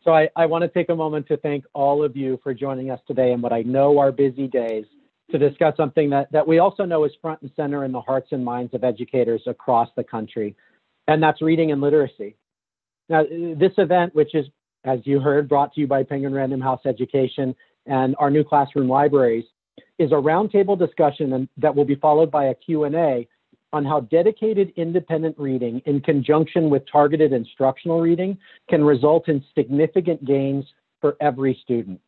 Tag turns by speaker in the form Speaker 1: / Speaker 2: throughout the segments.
Speaker 1: So I want to take a moment to thank all of you for joining us today in what I know are busy days to discuss something that we also know is front and center in the hearts and minds of educators across the country, and that's reading and literacy. Now, this event, which is, as you heard, brought to you by Penguin Random House Education and our new classroom libraries, is a roundtable discussion that will be followed by a Q&A on how dedicated independent reading in conjunction with targeted instructional reading can result in significant gains for every student.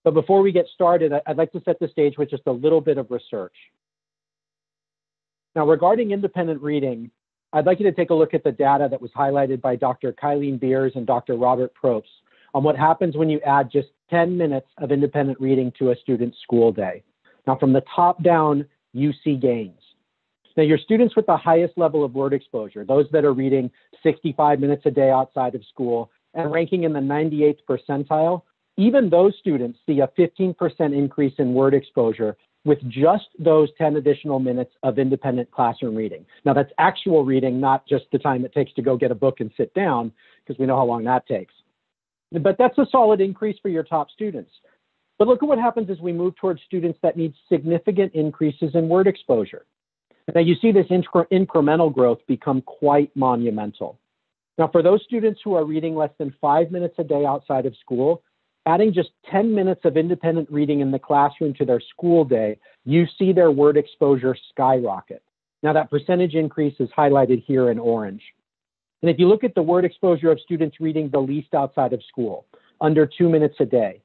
Speaker 1: But before we get started, I'd like to set the stage with just a little bit of research. Now, regarding independent reading, I'd like you to take a look at the data that was highlighted by Dr. Kylene Beers and Dr. Robert Probst on what happens when you add just 10 minutes of independent reading to a student's school day. Now, from the top down, you see gains. Now, your students with the highest level of word exposure, those that are reading 65 minutes a day outside of school and ranking in the 98th percentile, even those students see a 15% increase in word exposure with just those 10 additional minutes of independent classroom reading. Now, that's actual reading, not just the time it takes to go get a book and sit down, because we know how long that takes. But that's a solid increase for your top students. But look at what happens as we move towards students that need significant increases in word exposure. Now, you see this incremental growth become quite monumental. Now, for those students who are reading less than 5 minutes a day outside of school, adding just 10 minutes of independent reading in the classroom to their school day, you see their word exposure skyrocket. Now, that percentage increase is highlighted here in orange. And if you look at the word exposure of students reading the least outside of school, under 2 minutes a day,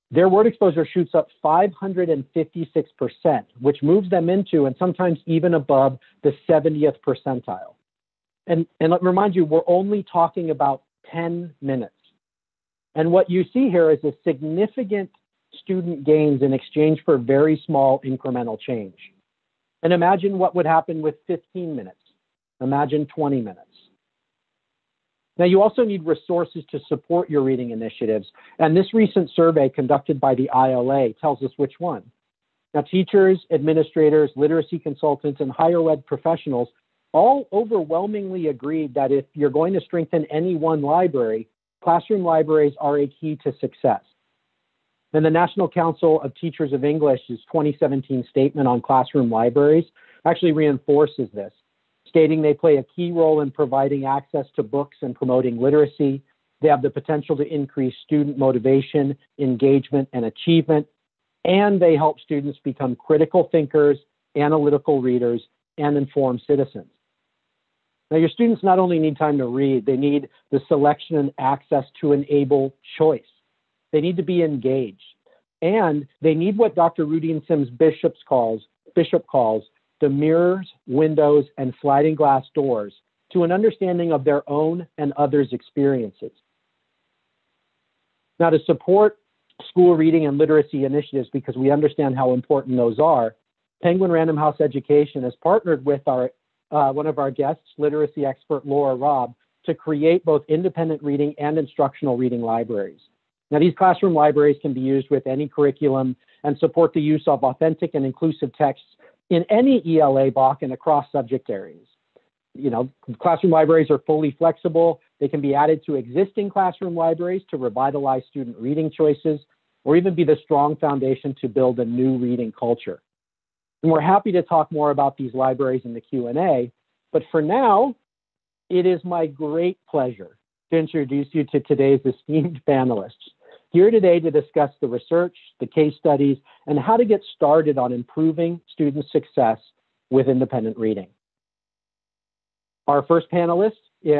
Speaker 1: their word exposure shoots up 556%, which moves them into and sometimes even above the 70th percentile. And let me remind you, we're only talking about 10 minutes. And what you see here is a significant student gains in exchange for very small incremental change. And imagine what would happen with 15 minutes. Imagine 20 minutes. Now, you also need resources to support your reading initiatives. And this recent survey conducted by the ILA tells us which one. Now, teachers, administrators, literacy consultants, and higher ed professionals all overwhelmingly agreed that if you're going to strengthen any one library, classroom libraries are a key to success. And the National Council of Teachers of English's 2017 statement on classroom libraries actually reinforces this, stating they play a key role in providing access to books and promoting literacy. They have the potential to increase student motivation, engagement, and achievement, and they help students become critical thinkers, analytical readers, and informed citizens. Now, your students not only need time to read, they need the selection and access to enable choice. They need to be engaged, and they need what Dr. Rudine Sims Bishop calls the mirrors, windows, and sliding glass doors to an understanding of their own and others' experiences. Now, to support school reading and literacy initiatives, because we understand how important those are, Penguin Random House Education has partnered with one of our guests, literacy expert Laura Robb, to create both independent reading and instructional reading libraries. Now, these classroom libraries can be used with any curriculum and support the use of authentic and inclusive texts in any ELA block and across subject areas. You know, classroom libraries are fully flexible. They can be added to existing classroom libraries to revitalize student reading choices, or even be the strong foundation to build a new reading culture. And we're happy to talk more about these libraries in the Q&A, but for now, it is my great pleasure to introduce you to today's esteemed panelists, here today to discuss the research, the case studies, and how to get started on improving student success with independent reading. Our first panelist,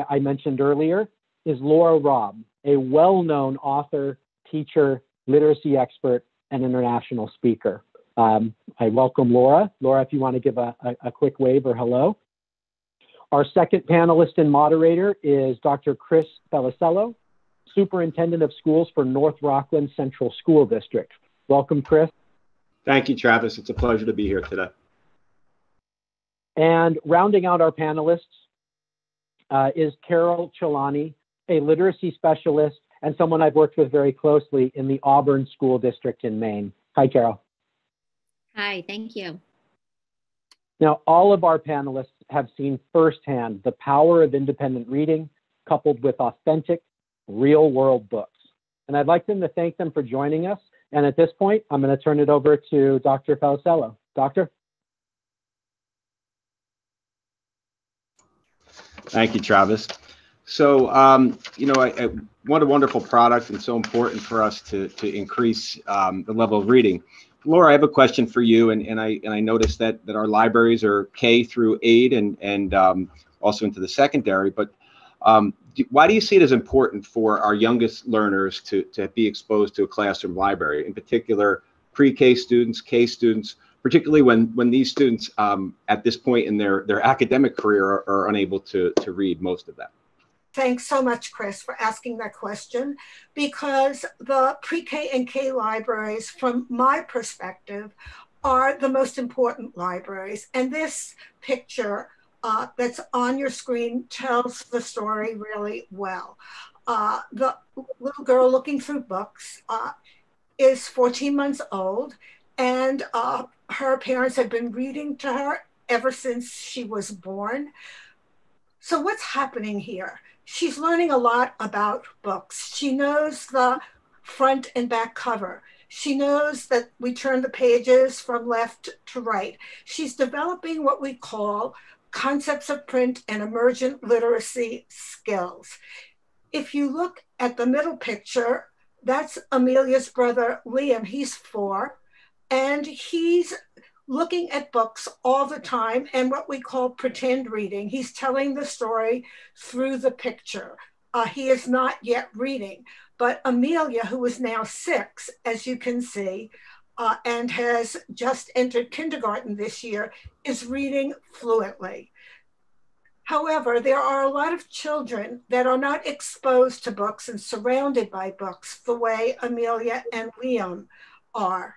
Speaker 1: I mentioned earlier, is Laura Robb, a well-known author, teacher, literacy expert, and international speaker. I welcome Laura. Laura, if you want to give a quick wave or hello. Our second panelist and moderator is Dr. Kris Felicello, Superintendent of Schools for North Rockland Central School District. Welcome, Kris.
Speaker 2: Thank you, Travis. It's a pleasure to be here today.
Speaker 1: And rounding out our panelists is Carol Celani, a literacy specialist and someone I've worked with very closely in the Auburn School District in Maine. Hi, Carol.
Speaker 3: Hi, thank you.
Speaker 1: Now, all of our panelists have seen firsthand the power of independent reading coupled with authentic, real world books. And I'd like them to thank them for joining us. And at this point, I'm going to turn it over to Dr. Felicello. Doctor?
Speaker 2: Thank you, Travis. So, what a wonderful product, and so important for us to increase the level of reading. Laura, I have a question for you, and I noticed that our libraries are K through 8 and also into the secondary. But why do you see it as important for our youngest learners to be exposed to a classroom library, in particular pre-K students, K students, particularly when these students at this point in their academic career are unable to read most of that?
Speaker 4: Thanks so much, Kris, for asking that question, because the pre-K and K libraries, from my perspective, are the most important libraries. And this picture that's on your screen tells the story really well. The little girl looking through books is 14 months old, and her parents had been reading to her ever since she was born. So what's happening here? She's learning a lot about books. She knows the front and back cover. She knows that we turn the pages from left to right. She's developing what we call concepts of print and emergent literacy skills. If you look at the middle picture, that's Amelia's brother, Liam. He's 4, and he's looking at books all the time and what we call pretend reading. He's telling the story through the picture. He is not yet reading, but Amelia, who is now 6, as you can see, and has just entered kindergarten this year, is reading fluently. However, there are a lot of children that are not exposed to books and surrounded by books the way Amelia and Liam are.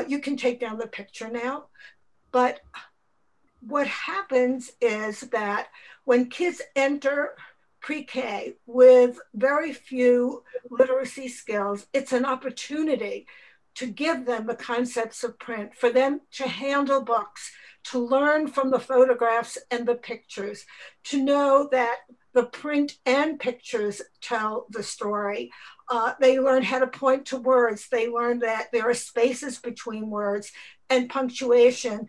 Speaker 4: You can take down the picture now. But what happens is that when kids enter pre-K with very few literacy skills, it's an opportunity to give them the concepts of print, for them to handle books, to learn from the photographs and the pictures, to know that the print and pictures tell the story. They learn how to point to words. They learn that there are spaces between words and punctuation.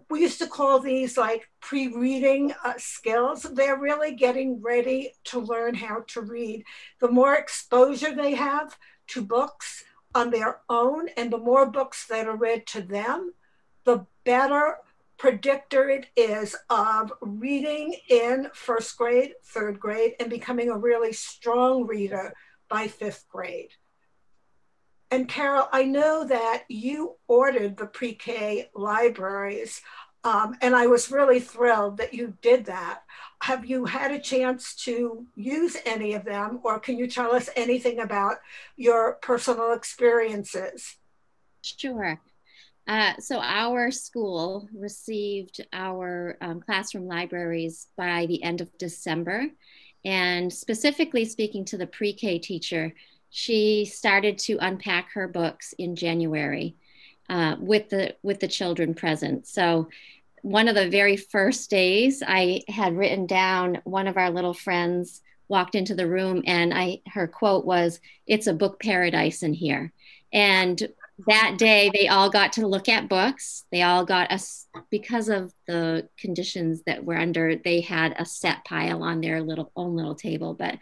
Speaker 4: We used to call these like pre-reading skills. They're really getting ready to learn how to read. The more exposure they have to books on their own, and the more books that are read to them, the better predictor it is of reading in 1st grade, 3rd grade, and becoming a really strong reader by 5th grade. And Carol, I know that you ordered the pre-K libraries, and I was really thrilled that you did that. Have you had a chance to use any of them, or can you tell us anything about your personal experiences?
Speaker 3: Sure. So our school received our classroom libraries by the end of December. And specifically speaking to the pre-K teacher, she started to unpack her books in January with the children present. So one of the very first days, I had written down, one of our little friends walked into the room and her quote was, "It's a book paradise in here." And that day, they all got to look at books. They all got because of the conditions that we're under, they had a set pile on their own little table. But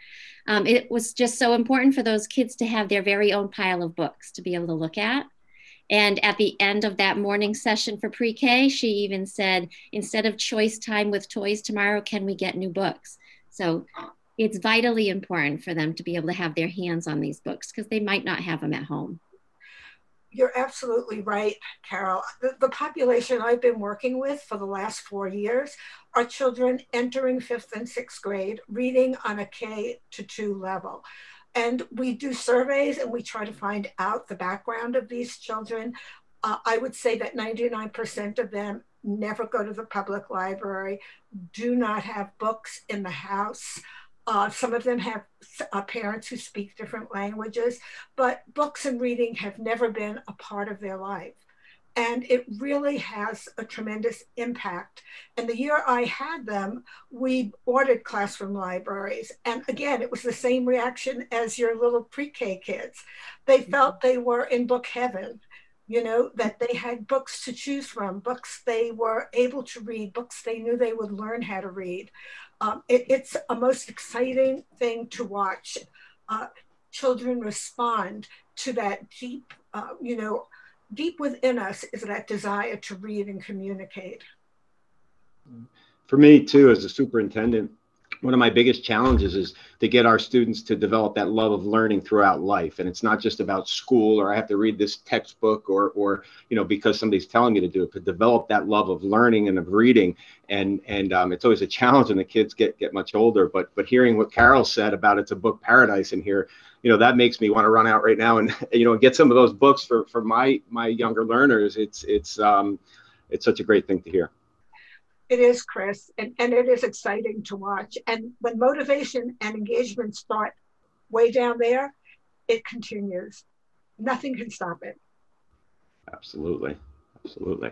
Speaker 3: it was just so important for those kids to have their very own pile of books to be able to look at. And at the end of that morning session for pre-K, she even said, instead of choice time with toys tomorrow, can we get new books? So it's vitally important for them to be able to have their hands on these books because they might not have them at home.
Speaker 4: You're absolutely right, Carol. The population I've been working with for the last 4 years are children entering 5th and 6th grade, reading on a K-2 level. And we do surveys and we try to find out the background of these children. I would say that 99% of them never go to the public library, do not have books in the house. Some of them have parents who speak different languages, but books and reading have never been a part of their life. And it really has a tremendous impact. And the year I had them, we ordered classroom libraries. And again, it was the same reaction as your little pre-K kids. They felt they were in book heaven, you know, that they had books to choose from, books they were able to read, books they knew they would learn how to read. It's a most exciting thing to watch children respond to that deep, you know, deep within us is that desire to read and communicate.
Speaker 2: For me too, as a superintendent, one of my biggest challenges is to get our students to develop that love of learning throughout life. And it's not just about school, or I have to read this textbook, or you know, because somebody's telling me to do it, but develop that love of learning and of reading. And it's always a challenge when the kids get much older. But hearing what Carol said about it's a book paradise in here, you know, that makes me want to run out right now and, you know, get some of those books for my younger learners. It's such a great thing to hear.
Speaker 4: It is, Kris, and it is exciting to watch. And when motivation and engagement start way down there, it continues. Nothing can stop it.
Speaker 2: Absolutely. Absolutely.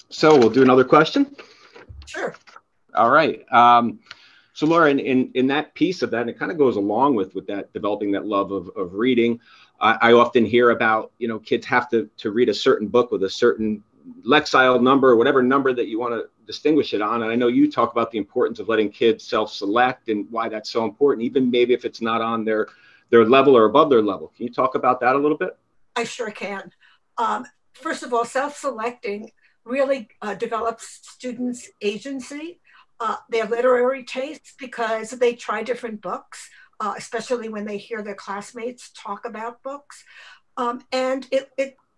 Speaker 2: So we'll do another question.
Speaker 4: Sure.
Speaker 2: All right. So Laura, in that piece of that, and it kind of goes along with that, developing that love of reading. I often hear about, you know, kids have to read a certain book with a certain Lexile number, or whatever number that you want to distinguish it on. And I know you talk about the importance of letting kids self-select and why that's so important, even maybe if it's not on their level or above their level. Can you talk about that a little bit?
Speaker 4: I sure can. First of all, self-selecting really develops students' agency, their literary tastes, because they try different books, especially when they hear their classmates talk about books. And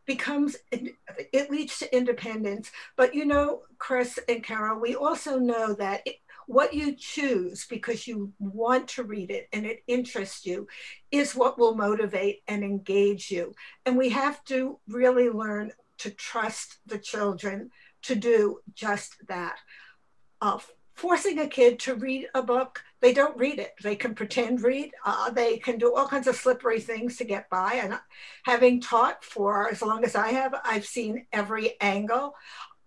Speaker 4: it leads to independence. But you know, Kris and Carol, we also know that what you choose because you want to read it and it interests you is what will motivate and engage you. And we have to really learn to trust the children to do just that. Forcing a kid to read a book, they don't read it. They can pretend read. They can do all kinds of slippery things to get by. And having taught for as long as I have, I've seen every angle.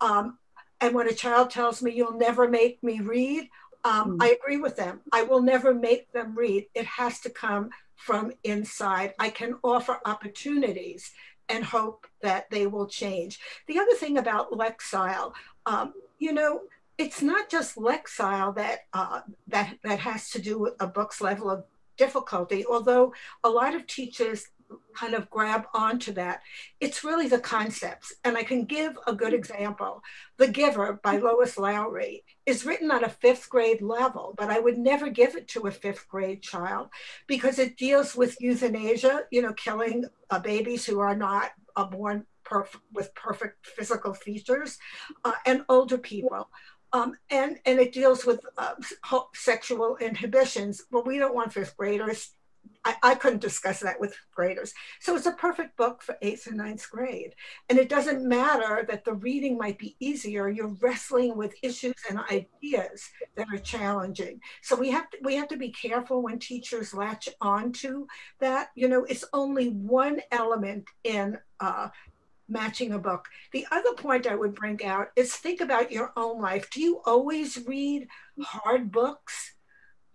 Speaker 4: And when a child tells me, you'll never make me read, I agree with them. I will never make them read. It has to come from inside. I can offer opportunities and hope that they will change. The other thing about Lexile, you know, it's not just Lexile that has to do with a book's level of difficulty, although a lot of teachers kind of grab onto that. It's really the concepts. And I can give a good example. The Giver by Lois Lowry is written on a 5th grade level, but I would never give it to a 5th grade child because it deals with euthanasia, you know, killing babies who are not born with perfect physical features, and older people. And it deals with sexual inhibitions. Well, we don't want 5th graders. I couldn't discuss that with graders. So it's a perfect book for 8th and 9th grade. And it doesn't matter that the reading might be easier. You're wrestling with issues and ideas that are challenging. So we have to be careful when teachers latch onto that. You know, it's only one element in matching a book. The other point I would bring out is think about your own life. Do you always read hard books?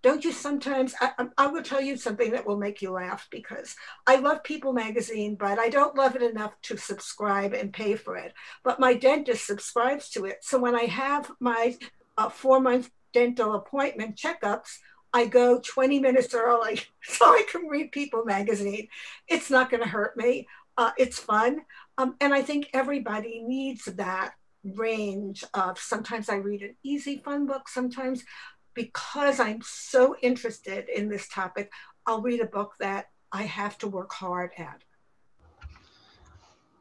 Speaker 4: Don't you sometimes? I will tell you something that will make you laugh, because I love People magazine, but I don't love it enough to subscribe and pay for it. But my dentist subscribes to it. So when I have my 4-month dental appointment checkups, I go 20 minutes early so I can read People magazine. It's not going to hurt me. It's fun. And I think everybody needs that range of, sometimes I read an easy, fun book. Sometimes, because I'm so interested in this topic, I'll read a book that I have to work hard at.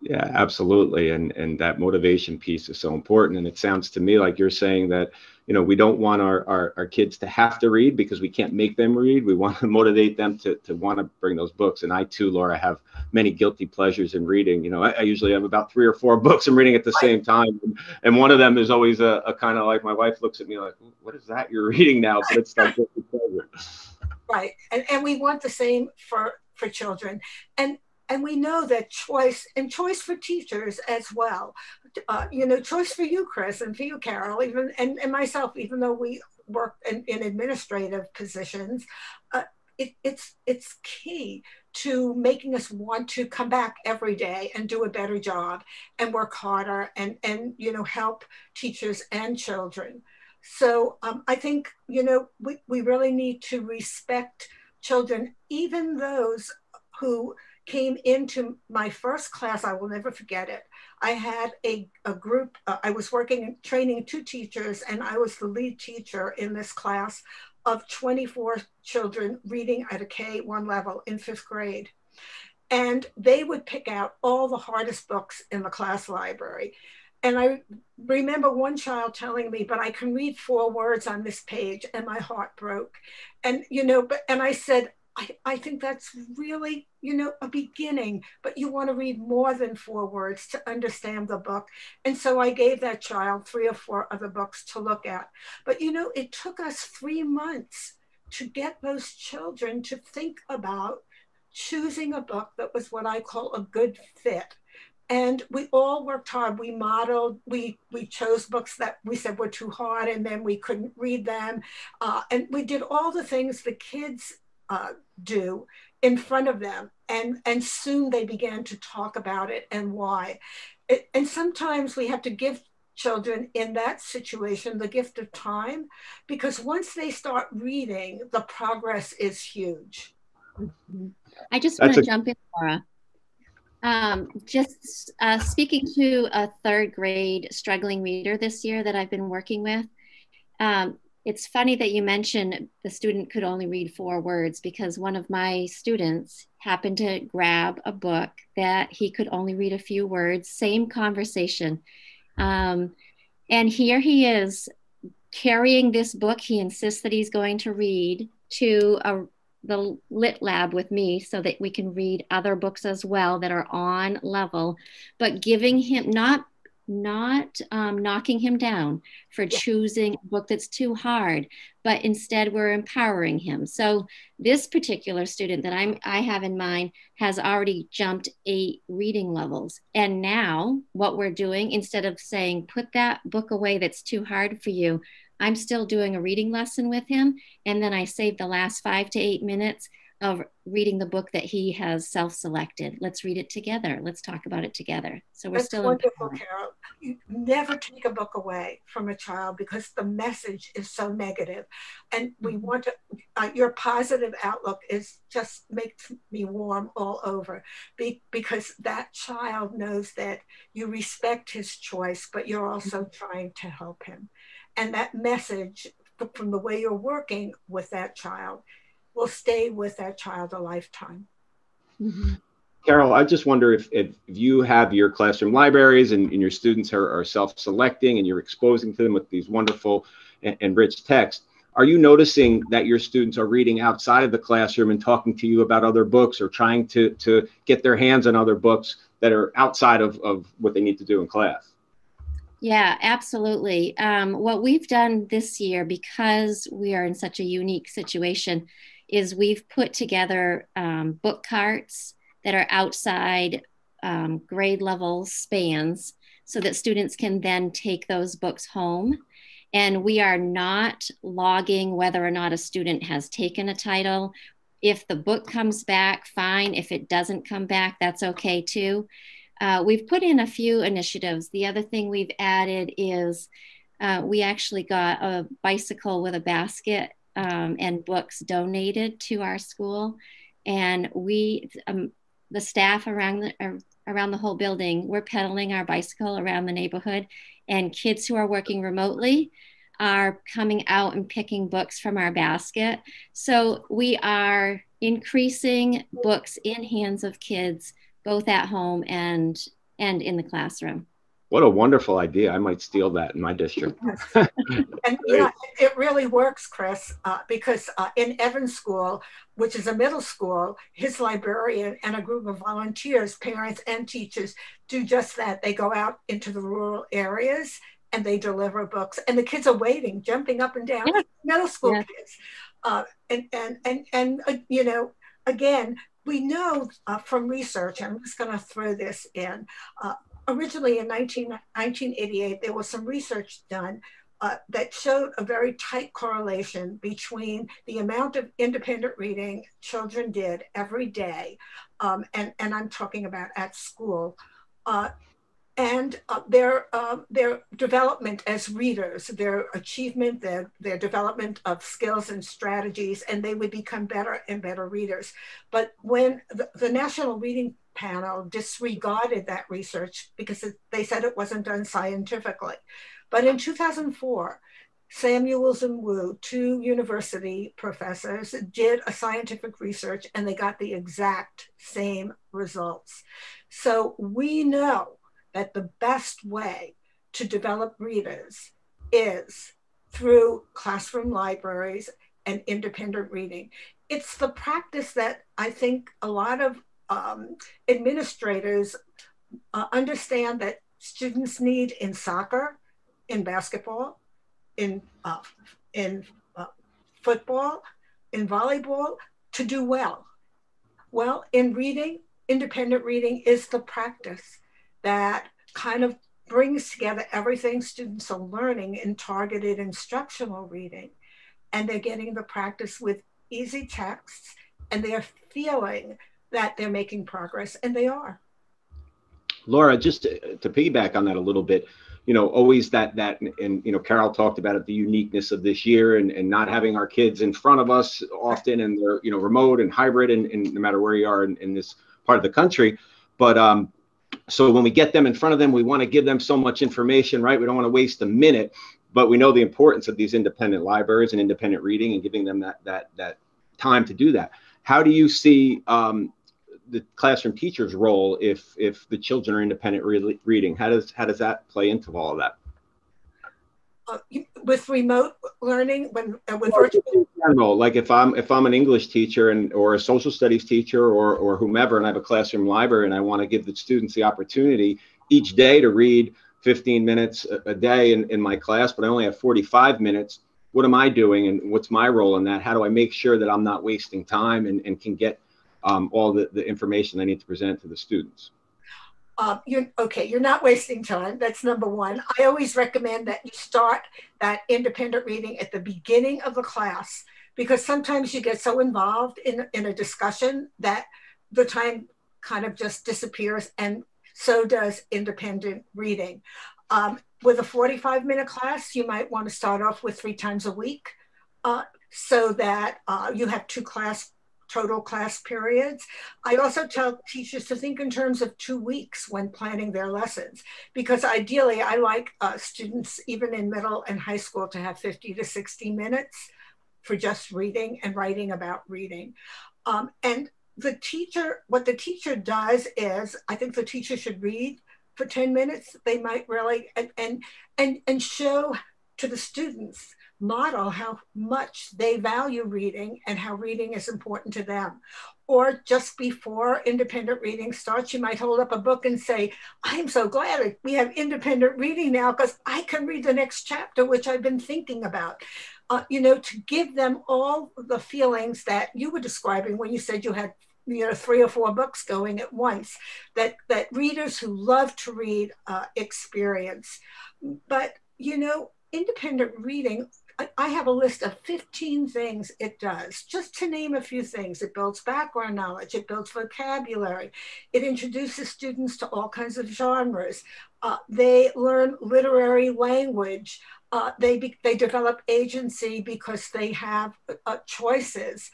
Speaker 2: Yeah, absolutely. And that motivation piece is so important. And it sounds to me like you're saying that, you know, we don't want our kids to have to read because we can't make them read. We want to motivate them to want to bring those books. And I too, Laura, have many guilty pleasures in reading. You know, I usually have about 3 or 4 books I'm reading at the same time. And one of them is always a kind of like, my wife looks at me like, what is that you're reading now? But it's like guilty pleasure.
Speaker 4: Right. And we want the same for children. And And we know that choice, and choice for teachers as well, choice for you, Kris, and for you, Carol, even and myself, even though we work in administrative positions, it's key to making us want to come back every day and do a better job and work harder and help teachers and children. So I think we really need to respect children, even those who came into my first class. I will never forget it. I had a group, I was training 2 teachers, and I was the lead teacher in this class of 24 children reading at a K1 level in 5th grade. And they would pick out all the hardest books in the class library. And I remember one child telling me, but I can read 4 words on this page, and my heart broke. And, and I said, I think that's really, a beginning, but you want to read more than 4 words to understand the book. And so I gave that child 3 or 4 other books to look at. But, it took us 3 months to get those children to think about choosing a book that was what I call a good fit. And we all worked hard. We modeled, we chose books that we said were too hard, and then we couldn't read them. And we did all the things the kids do in front of them. And soon they began to talk about it and why. And sometimes we have to give children in that situation the gift of time, because once they start reading, the progress is huge.
Speaker 3: I just want to jump in, Laura. Just speaking to a 3rd grade struggling reader this year that I've been working with. It's funny that you mentioned the student could only read 4 words, because one of my students happened to grab a book that he could only read a few words, same conversation. And here he is carrying this book he insists that he's going to read to the lit lab with me, so that we can read other books as well that are on level, but giving him, not knocking him down for choosing a book that's too hard, but instead we're empowering him. So this particular student that I have in mind has already jumped 8 reading levels. And now what we're doing, instead of saying, put that book away that's too hard for you, I'm still doing a reading lesson with him. And then I save the last 5 to 8 minutes of reading the book that he has self-selected. Let's read it together. Let's talk about it together. So we're still
Speaker 4: wonderful, Carol. You never take a book away from a child, because the message is so negative. And we want to, your positive outlook just makes me warm all over, because that child knows that you respect his choice, but you're also trying to help him. And that message from the way you're working with that child will stay with that child a lifetime.
Speaker 3: Mm-hmm.
Speaker 2: Carol, I just wonder if you have your classroom libraries and your students are self-selecting and you're exposing to them with these wonderful and rich texts, are you noticing that your students are reading outside of the classroom and talking to you about other books, or trying to get their hands on other books that are outside of what they need to do in class?
Speaker 3: Yeah, absolutely. What we've done this year, because we are in such a unique situation, is we've put together book carts that are outside grade level spans, so that students can then take those books home. And we are not logging whether or not a student has taken a title. If the book comes back, fine. If it doesn't come back, that's okay too. We've put in a few initiatives. The other thing we've added is we actually got a bicycle with a basket and books donated to our school. And we, the staff around the whole building, we're pedaling our bicycle around the neighborhood, and kids who are working remotely are coming out and picking books from our basket. So we are increasing books in hands of kids, both at home and in the classroom.
Speaker 2: What a wonderful idea. I might steal that in my district.
Speaker 4: And yeah, it really works, Kris, because in Evan's school, which is a middle school, his librarian and a group of volunteers, parents and teachers, do just that. They go out into the rural areas and they deliver books. And the kids are waiting, jumping up and down, middle school kids. And you know, again, we know from research, I'm just going to throw this in. Originally in 1988, there was some research done that showed a very tight correlation between the amount of independent reading children did every day, and I'm talking about at school, and their development as readers, their achievement, their development of skills and strategies, and they would become better and better readers. But when the National Reading Panel disregarded that research because they said it wasn't done scientifically. But in 2004, Samuels and Wu, two university professors, did a scientific research and they got the exact same results. So we know that the best way to develop readers is through classroom libraries and independent reading. It's the practice that I think a lot of administrators understand that students need in soccer, in basketball, in football, in volleyball, to do well. Well, in reading, independent reading is the practice that kind of brings together everything students are learning in targeted instructional reading. And they're getting the practice with easy texts, and they're feeling that they're making progress, and they are.
Speaker 2: Laura, just to piggyback on that a little bit, always that, and, Carol talked about it, the uniqueness of this year and not having our kids in front of us often, and they're, remote and hybrid and no matter where you are in this part of the country. But so when we get them in front of them, we want to give them so much information, right? We don't want to waste a minute, but we know the importance of these independent libraries and independent reading and giving them that time to do that. How do you see the classroom teacher's role if the children are independent reading? How does that play into all of that?
Speaker 4: With remote learning, with virtual,
Speaker 2: like if I'm an English teacher or a social studies teacher or whomever, and I have a classroom library and I want to give the students the opportunity each day to read 15 minutes a day in my class, but I only have 45 minutes. What am I doing, and what's my role in that? How do I make sure that I'm not wasting time and can get all the information I need to present to the students?
Speaker 4: You're not wasting time. That's number one. I always recommend that you start that independent reading at the beginning of the class, because sometimes you get so involved in a discussion that the time kind of just disappears, and so does independent reading. With a 45-minute class, you might want to start off with 3 times a week so that you have 2 total class periods. I also tell teachers to think in terms of 2 weeks when planning their lessons, because ideally I like students, even in middle and high school, to have 50 to 60 minutes for just reading and writing about reading. And what the teacher does is, I think the teacher should read for 10 minutes. They might really, and show to the students, model how much they value reading and how reading is important to them. Or just before independent reading starts, you might hold up a book and say, I'm so glad we have independent reading now because I can read the next chapter, which I've been thinking about. To give them all the feelings that you were describing when you said you had 3 or 4 books going at once, that readers who love to read experience. But, independent reading, I have a list of 15 things it does, just to name a few things. It builds background knowledge, it builds vocabulary, it introduces students to all kinds of genres. They learn literary language. They develop agency because they have choices.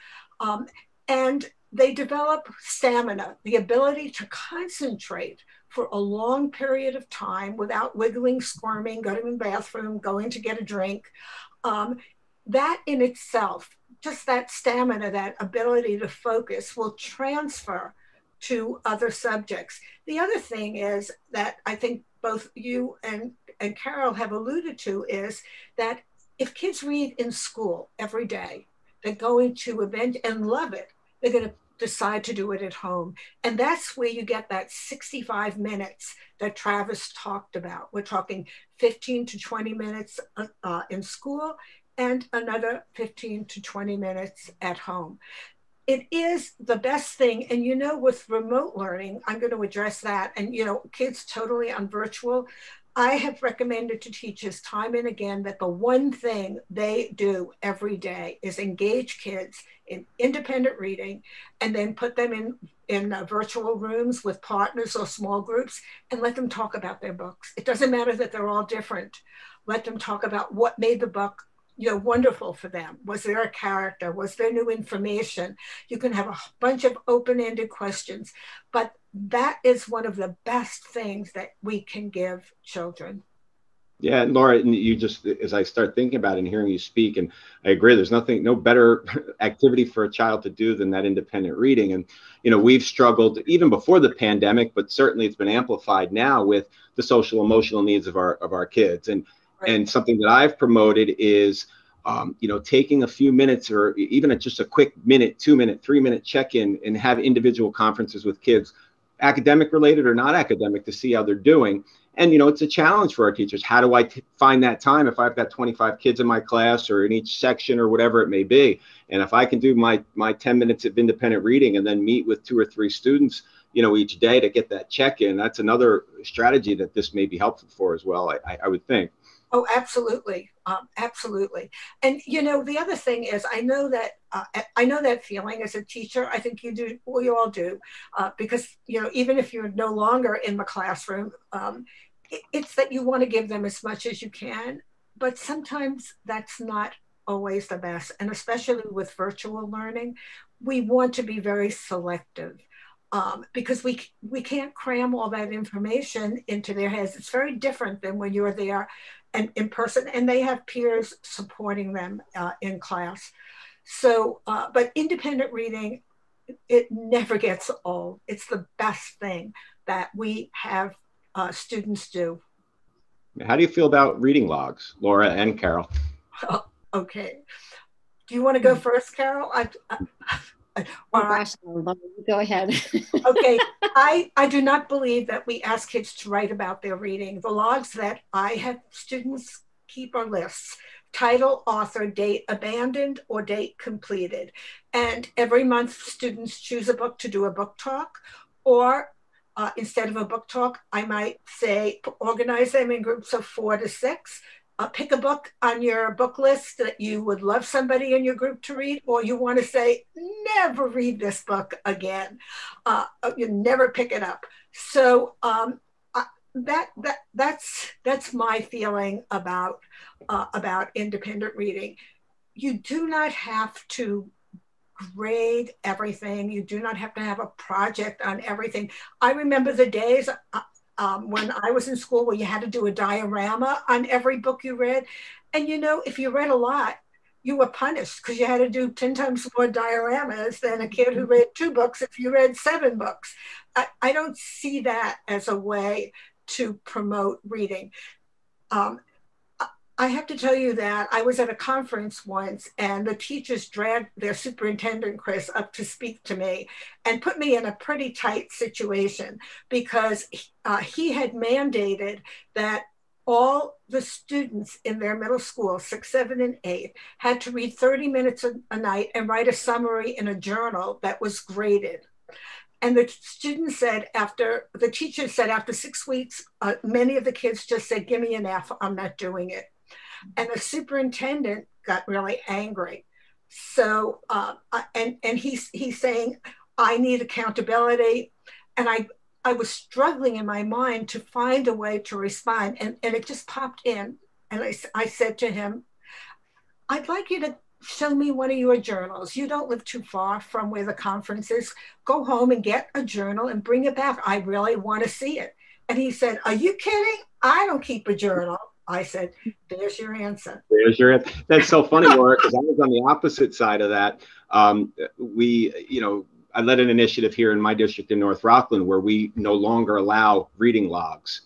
Speaker 4: And they develop stamina, the ability to concentrate for a long period of time without wiggling, squirming, going to the bathroom, going to get a drink. That in itself, just that stamina, that ability to focus, will transfer to other subjects. The other thing is that I think both you and Carol have alluded to is that if kids read in school every day, they're going to event and love it. They're going to decide to do it at home. And that's where you get that 65 minutes that Travis talked about. We're talking 15 to 20 minutes in school and another 15 to 20 minutes at home. it is the best thing. And, you know, with remote learning, I'm going to address that. And, you know, kids totally on virtual. I have recommended to teachers time and again that the one thing they do every day is engage kids in independent reading, and then put them in virtual rooms with partners or small groups and let them talk about their books. It doesn't matter that they're all different. Let them talk about what made the book, you know, wonderful for them. Was there a character? Was there new information? You can have a bunch of open-ended questions, but that is one of the best things that we can give children.
Speaker 2: Yeah, Laura, and you just, as I start thinking about it and hearing you speak, and I agree, there's no better activity for a child to do than that independent reading. And, you know, we've struggled even before the pandemic, but certainly it's been amplified now with the social emotional needs of our kids. And, right. And something that I've promoted is, you know, taking a few minutes or even just a quick minute, 2 minute, 3 minute check-in and have individual conferences with kids, academic related or not academic, to see how they're doing. And, you know, it's a challenge for our teachers. How do I find that time if I've got 25 kids in my class or in each section or whatever it may be? And if I can do my 10 minutes of independent reading and then meet with 2 or 3 students, you know, each day to get that check-in, that's another strategy that this may be helpful for as well, I would think.
Speaker 4: Oh, absolutely. Absolutely. And, you know, the other thing is, I know that feeling as a teacher. I think you do, well, you all do, because, you know, even if you're no longer in the classroom, it's that you want to give them as much as you can, but sometimes that's not always the best. And especially with virtual learning, we want to be very selective. Because we can't cram all that information into their heads. It's very different than when you're there and in person, and they have peers supporting them in class. So, but independent reading, it never gets old. It's the best thing that we have students do.
Speaker 2: How do you feel about reading logs, Laura and Carol?
Speaker 4: Oh, okay. Do you want to go first, Carol?
Speaker 3: Oh gosh, go ahead.
Speaker 4: Okay, I do not believe that we ask kids to write about their reading. The logs that I have students keep are lists: title, author, date abandoned, or date completed. And every month students choose a book to do a book talk, or instead of a book talk, I might say organize them in groups of 4 to 6. Pick a book on your book list that you would love somebody in your group to read, or you want to say, never read this book again. You never pick it up. So that's my feeling about independent reading. You do not have to grade everything. You do not have to have a project on everything. I remember the days when I was in school where you had to do a diorama on every book you read. And, you know, if you read a lot, you were punished because you had to do 10 times more dioramas than a kid who read 2 books if you read 7 books. I don't see that as a way to promote reading. I have to tell you that I was at a conference once and the teachers dragged their superintendent, Kris, up to speak to me and put me in a pretty tight situation because he had mandated that all the students in their middle school, 6, 7, and 8, had to read 30 minutes a night and write a summary in a journal that was graded. And the students said the teacher said after 6 weeks, many of the kids just said, give me an F, I'm not doing it. And the superintendent got really angry. So, and he's saying, I need accountability. And I was struggling in my mind to find a way to respond. And it just popped in. And I said to him, I'd like you to show me one of your journals. You don't live too far from where the conference is. Go home and get a journal and bring it back. I really want to see it. And he said, are you kidding? I don't keep a journal. I said, there's your answer.
Speaker 2: There's your answer. That's so funny, Laura, because I was on the opposite side of that. I led an initiative here in my district in North Rockland where we no longer allow reading logs.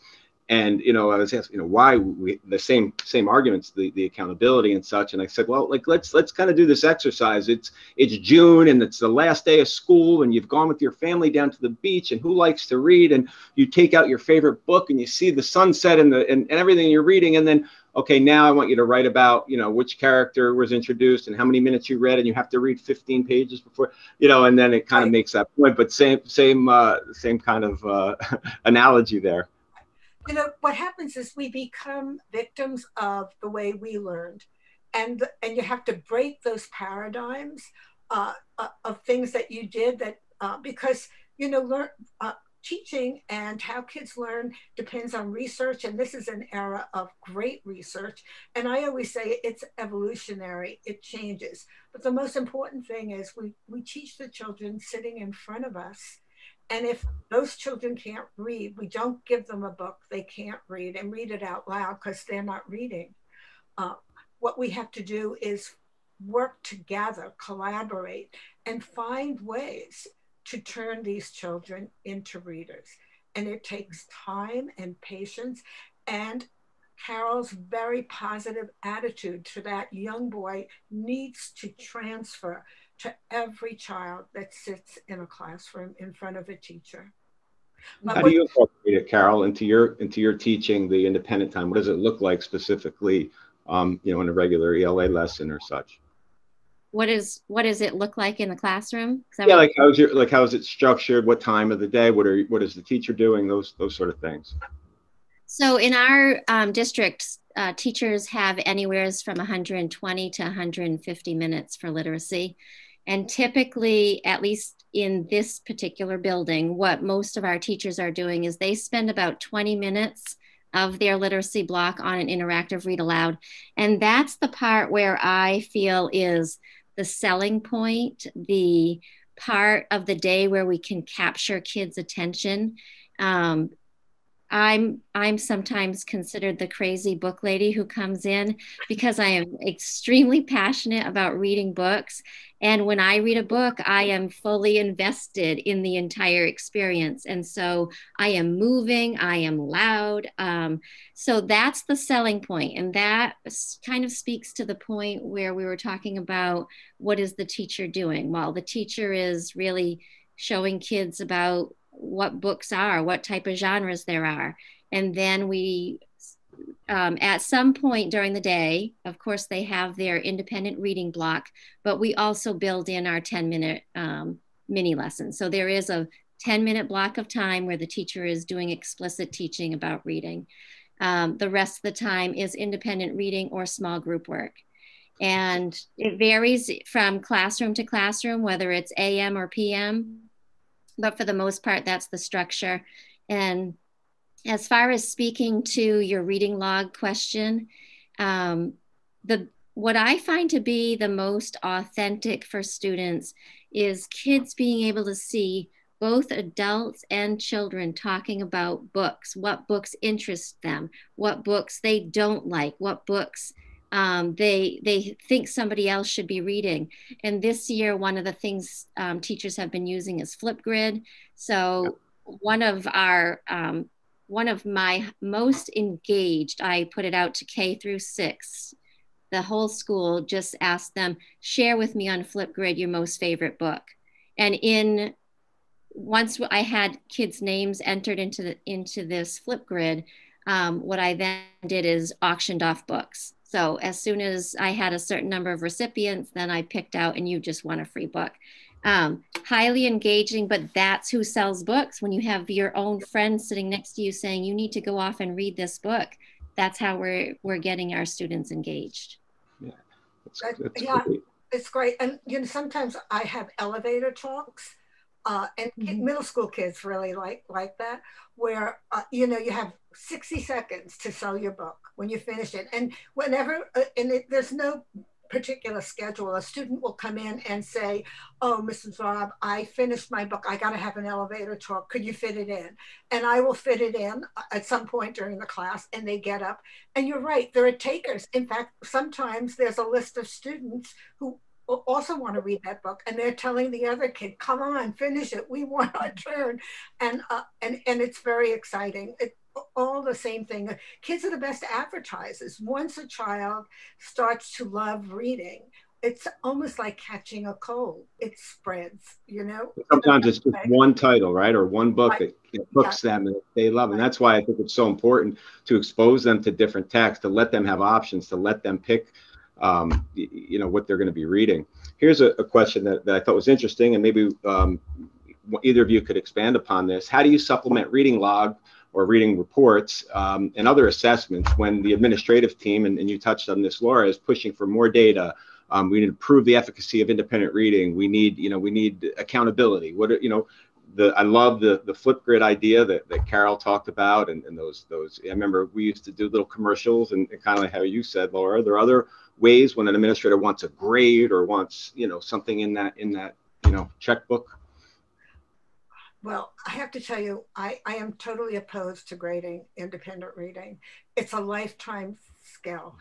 Speaker 2: And, I was asking, why the same arguments, the accountability and such. And I said, well, let's kind of do this exercise. It's June and it's the last day of school and you've gone with your family down to the beach and who likes to read? And you take out your favorite book and you see the sunset and everything you're reading. And then okay, now I want you to write about, which character was introduced and how many minutes you read, and you have to read 15 pages before, and then it kind of makes that point. But same kind of analogy there.
Speaker 4: What happens is we become victims of the way we learned, and you have to break those paradigms of things that you did that because teaching and how kids learn depends on research, and this is an era of great research. And I always say it's evolutionary, it changes. But the most important thing is we teach the children sitting in front of us. And if those children can't read, we don't give them a book they can't read and read it out loud because they're not reading. What we have to do is work together, collaborate, and find ways to turn these children into readers. And it takes time and patience and Carol's very positive attitude to that young boy needs to transfer to every child that sits in a classroom in front of a teacher.
Speaker 2: How do you incorporate it, Carol, into your teaching, the independent time? What does it look like specifically, in a regular ELA lesson or such?
Speaker 3: What does it look like in the classroom?
Speaker 2: Yeah, how is it structured? What time of the day? What is the teacher doing? Those sort of things.
Speaker 3: So in our district, teachers have anywhere from 120 to 150 minutes for literacy. And typically, at least in this particular building, what most of our teachers are doing is they spend about 20 minutes of their literacy block on an interactive read aloud. And that's the part where I feel is the selling point, the part of the day where we can capture kids' attention. I'm sometimes considered the crazy book lady who comes in because I am extremely passionate about reading books. And when I read a book, I am fully invested in the entire experience. And so I am moving, I am loud. So that's the selling point. And that kind of speaks to the point where we were talking about what is the teacher doing? Well, the teacher is really showing kids about what books are, what type of genres there are. And then we, at some point during the day, of course, they have their independent reading block, but we also build in our 10-minute mini lessons. So there is a 10-minute block of time where the teacher is doing explicit teaching about reading. The rest of the time is independent reading or small group work. And it varies from classroom to classroom, whether it's AM or PM. But for the most part, that's the structure. And as far as speaking to your reading log question, what I find to be the most authentic for students is kids being able to see both adults and children talking about books, what books interest them, what books they don't like, what books they think somebody else should be reading. And this year, one of the things teachers have been using is Flipgrid. So one of my most engaged, I put it out to K through 6. The whole school just asked them, share with me on Flipgrid your most favorite book. And once I had kids' names entered into this Flipgrid, what I then did is auctioned off books. So as soon as I had a certain number of recipients, then I picked out, and you just won a free book. Highly engaging, but that's who sells books. When you have your own friends sitting next to you saying, you need to go off and read this book. That's how we're getting our students engaged.
Speaker 2: Yeah,
Speaker 4: that's great. It's great. And sometimes I have elevator talks. And middle school kids really like that, where you have 60 seconds to sell your book when you finish it. And whenever, there's no particular schedule. A student will come in and say, oh, Mrs. Robb, I finished my book. I got to have an elevator talk. Could you fit it in? And I will fit it in at some point during the class, and they get up. And you're right, there are takers. In fact, sometimes there's a list of students who also want to read that book, and they're telling the other kid, come on, finish it, we want our turn. And it's very exciting. All the same thing. Kids are the best advertisers. Once a child starts to love reading, it's almost like catching a cold. It spreads,
Speaker 2: Sometimes it's just one title, right? Or one book
Speaker 4: right.
Speaker 2: that hooks them and they love. And that's why I think it's so important to expose them to different texts, to let them have options, to let them pick, what they're going to be reading. Here's a question that I thought was interesting, and maybe either of you could expand upon this. How do you supplement reading log or reading reports and other assessments when the administrative team, and you touched on this, Laura, is pushing for more data? We need to prove the efficacy of independent reading. We need accountability. I love the Flipgrid idea that Carol talked about, and those. I remember we used to do little commercials, and kind of like how you said, Laura. There are other ways when an administrator wants a grade or wants something in that checkbook.
Speaker 4: Well, I have to tell you, I am totally opposed to grading independent reading. It's a lifetime skill,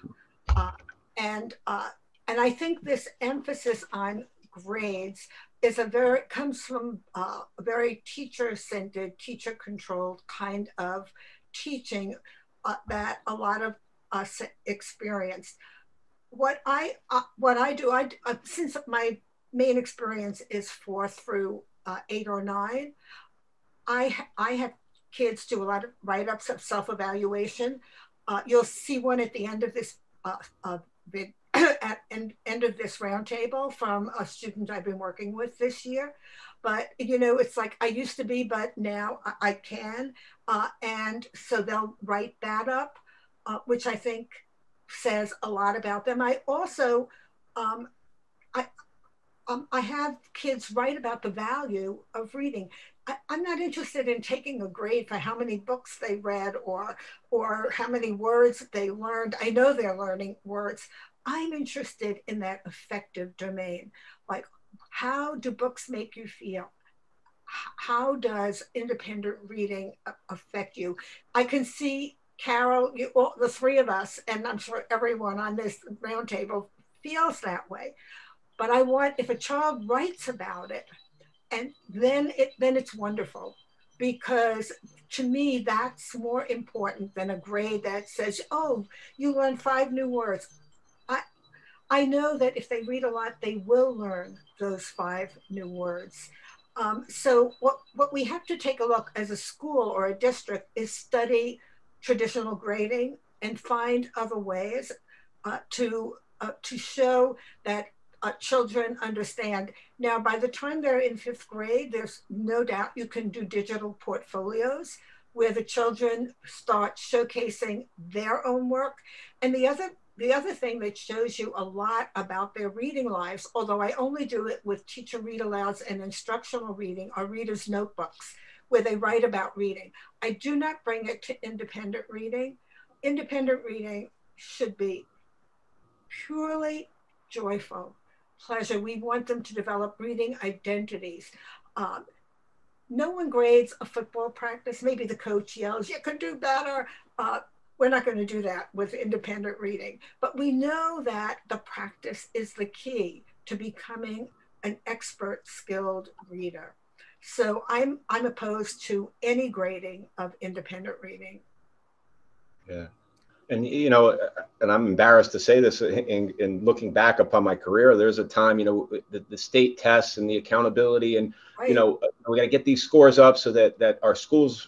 Speaker 4: and I think this emphasis on grades comes from a very teacher-centered, teacher-controlled kind of teaching that a lot of us experienced. What I do, since my main experience is 4 through 8 or 9, I have kids do a lot of write-ups of self-evaluation. You'll see one at the end of this at end of this roundtable from a student I've been working with this year. But it's like I used to be, but now I can, and so they'll write that up, which I think says a lot about them. I also I have kids write about the value of reading. I'm not interested in taking a grade for how many books they read or how many words they learned. I know they're learning words. I'm interested in that affective domain. Like, how do books make you feel? How does independent reading affect you? I can see Carol, the three of us, and I'm sure everyone on this roundtable feels that way. But I want, if a child writes about it, and then it's wonderful, because to me that's more important than a grade that says, oh, you learned 5 new words. I know that if they read a lot, they will learn those 5 new words. So what we have to take a look as a school or a district is study traditional grading and find other ways to show that children understand. Now, by the time they're in 5th grade, there's no doubt you can do digital portfolios where the children start showcasing their own work. And the other thing that shows you a lot about their reading lives, although I only do it with teacher read alouds and instructional reading, are readers' notebooks where they write about reading. I do not bring it to independent reading. Independent reading should be purely joyful pleasure. We want them to develop reading identities. No one grades a football practice. Maybe the coach yells, you can do better. We're not going to do that with independent reading. But we know that the practice is the key to becoming an expert, skilled reader. So I'm opposed to any grading of independent reading.
Speaker 2: Yeah. And, and I'm embarrassed to say this in looking back upon my career, there's a time, the state tests and the accountability and,
Speaker 4: right.
Speaker 2: We got to get these scores up so that our schools,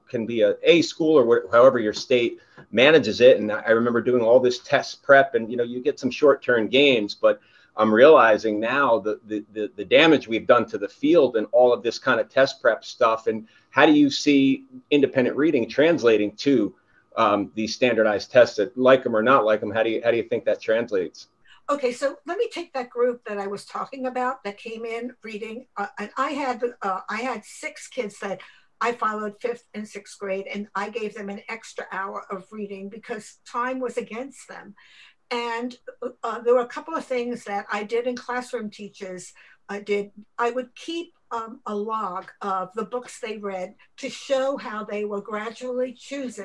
Speaker 2: can be a school or however your state manages it. And I remember doing all this test prep and, you get some short-term gains, but I'm realizing now the damage we've done to the field and all of this kind of test prep stuff. And how do you see independent reading translating to these standardized tests that, like them or not like them? How do you think that translates?
Speaker 4: Okay, so let me take that group that I was talking about that came in reading, and I had 6 kids that I followed 5th and 6th grade, and I gave them an extra hour of reading because time was against them. And there were a couple of things that I did in classroom teachers did. I would keep a log of the books they read to show how they were gradually choosing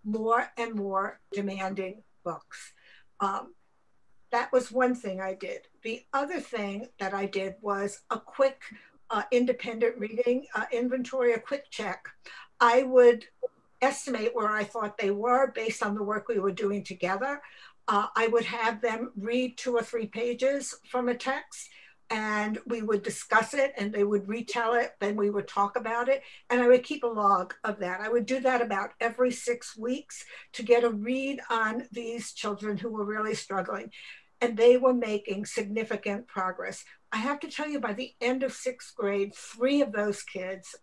Speaker 4: more and more demanding books. That was one thing I did. The other thing that I did was a quick independent reading inventory, a quick check. I would estimate where I thought they were based on the work we were doing together. I would have them read 2 or 3 pages from a text, and we would discuss it, and they would retell it, then we would talk about it, and I would keep a log of that. I would do that about every 6 weeks to get a read on these children who were really struggling, and they were making significant progress. I have to tell you, by the end of 6th grade, 3 of those kids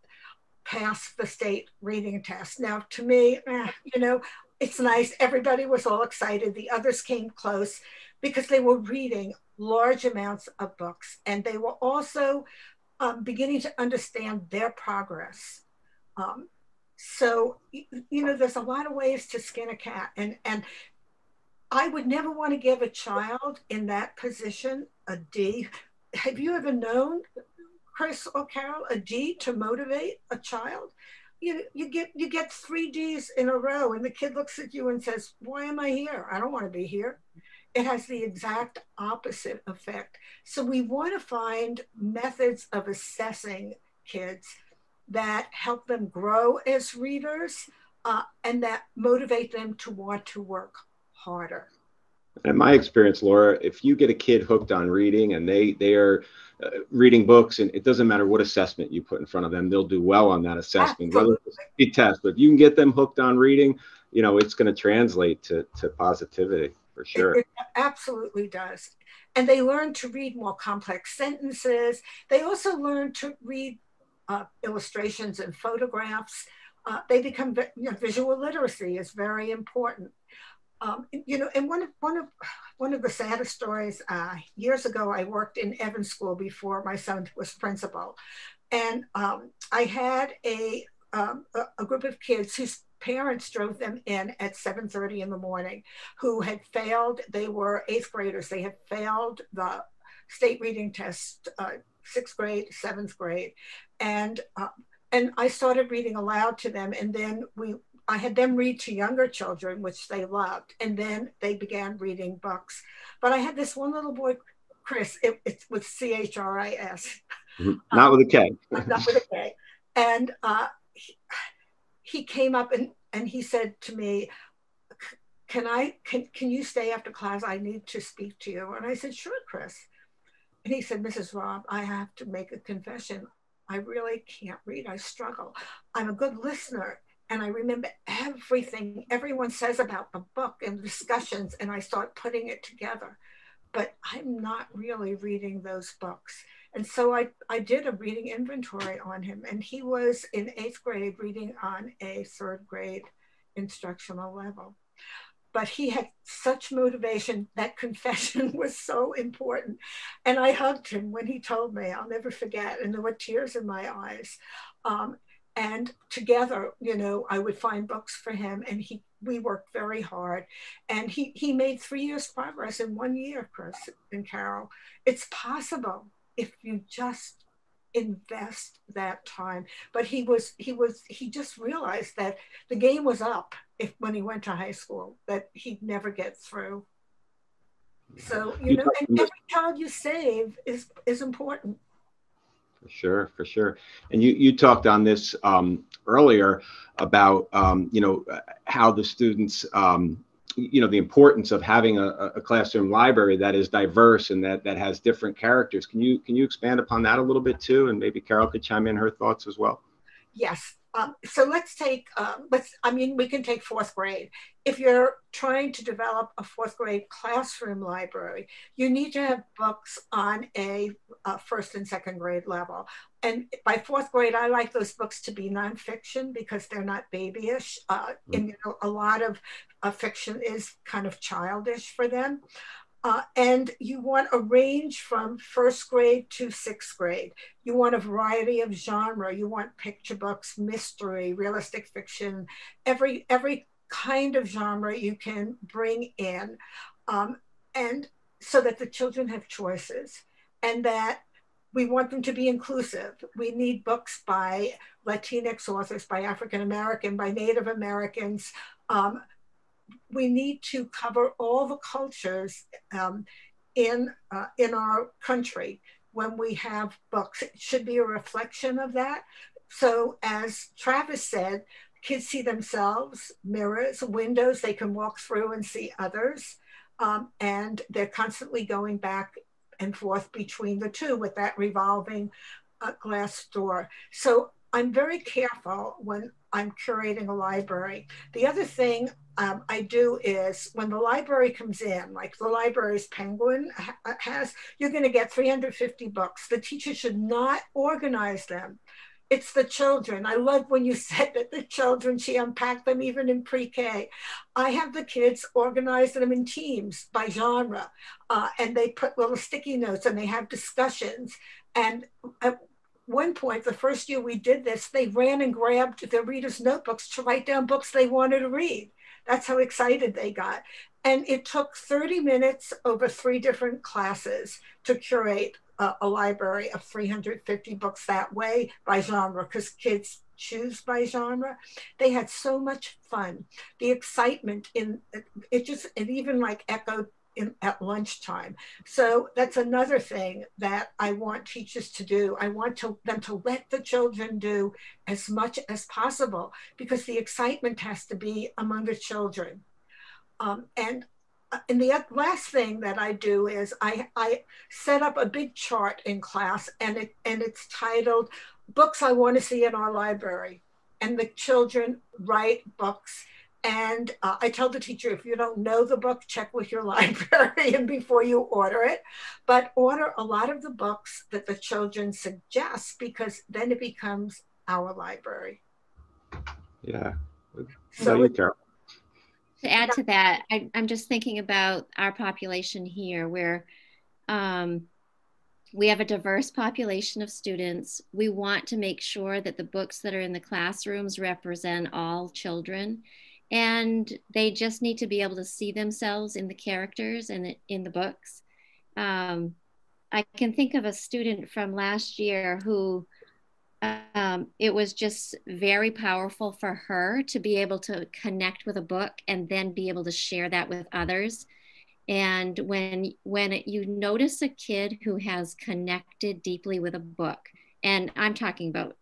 Speaker 4: passed the state reading test. Now, to me, you know, it's nice. Everybody was all excited. The others came close because they were reading large amounts of books, and they were also beginning to understand their progress. So, you know, there's a lot of ways to skin a cat, and I would never want to give a child in that position a D. Have you ever known, Kris or Carol, a D to motivate a child? You get 3 Ds in a row, and the kid looks at you and says, "Why am I here? I don't want to be here." It has the exact opposite effect. So we want to find methods of assessing kids that help them grow as readers, and that motivate them to want to work harder.
Speaker 2: In my experience, Laura, if you get a kid hooked on reading and they are reading books, and it doesn't matter what assessment you put in front of them, they'll do well on that assessment.
Speaker 4: Absolutely.
Speaker 2: Whether it's a test, but if you can get them hooked on reading, you know, it's going to translate to positivity for sure.
Speaker 4: It absolutely does. And they learn to read more complex sentences. They also learn to read illustrations and photographs. They become, you know, visual literacy is very important. You know, and one of the saddest stories, years ago, I worked in Evans School before my son was principal, and I had a group of kids whose parents drove them in at 7:30 in the morning, who had failed. They were 8th graders. They had failed the state reading test, 6th grade, 7th grade, and I started reading aloud to them, and then I had them read to younger children, which they loved, and then they began reading books. But I had this one little boy, Kris, it's with Chris.
Speaker 2: Not with a K.
Speaker 4: Not with a K. And he came up and he said to me, can you stay after class? I need to speak to you. And I said, "Sure, Kris." And he said, "Mrs. Robb, I have to make a confession. I really can't read. I struggle. I'm a good listener, and I remember everything everyone says about the book and discussions, and I start putting it together. But I'm not really reading those books." And so I did a reading inventory on him, and he was in 8th grade reading on a 3rd grade instructional level. But he had such motivation. That confession was so important. And I hugged him when he told me. I'll never forget. And there were tears in my eyes. And together, you know, I would find books for him, and we worked very hard. And he made 3 years progress in 1 year, Kris and Carol. It's possible if you just invest that time. But he just realized that the game was up when he went to high school, that he'd never get through. So, you know, and every child you save is important.
Speaker 2: For sure. And you talked on this earlier about, you know, how the students, you know, the importance of having a classroom library that is diverse and that has different characters. Can you expand upon that a little bit too? And maybe Carol could chime in her thoughts as well.
Speaker 4: Yes. So let's take, we can take 4th grade. If you're trying to develop a 4th grade classroom library, you need to have books on a 1st and 2nd grade level. And by 4th grade, I like those books to be nonfiction because they're not babyish. And you know, a lot of fiction is kind of childish for them. And you want a range from 1st grade to 6th grade. You want a variety of genre. You want picture books, mystery, realistic fiction, every kind of genre you can bring in. And so that the children have choices, and that we want them to be inclusive. We need books by Latinx authors, by African American, by Native Americans. We need to cover all the cultures in our country when we have books. It should be a reflection of that. So as Travis said, kids see themselves, mirrors, windows they can walk through and see others. and they're constantly going back and forth between the two with that revolving glass door. So I'm very careful when I'm curating a library. The other thing I do is when the library comes in, like the library's Penguin has, you're going to get 350 books. The teacher should not organize them. It's the children. I love when you said that the children, she unpacked them even in pre-K. I have the kids organize them in teams by genre, and they put little sticky notes and they have discussions. And at one point, the first year we did this, they ran and grabbed their readers' notebooks to write down books they wanted to read. That's how excited they got. And it took 30 minutes over 3 different classes to curate a library of 350 books that way by genre, because kids choose by genre. They had so much fun. The excitement in it even like echoed at lunchtime. So that's another thing that I want teachers to do. I want them to let the children do as much as possible, because the excitement has to be among the children. And the last thing that I do is I set up a big chart in class, and it's titled Books I Want to See in Our Library. And the children write books. And I tell the teacher, if you don't know the book, check with your librarian before you order it. But order a lot of the books that the children suggest, because then it becomes our library.
Speaker 2: Yeah.
Speaker 4: So
Speaker 3: to add to that, I'm just thinking about our population here, where we have a diverse population of students. We want to make sure that the books that are in the classrooms represent all children, and they just need to be able to see themselves in the characters and in the books. I can think of a student from last year who it was just very powerful for her to be able to connect with a book and then be able to share that with others. And when you notice a kid who has connected deeply with a book, and I'm talking about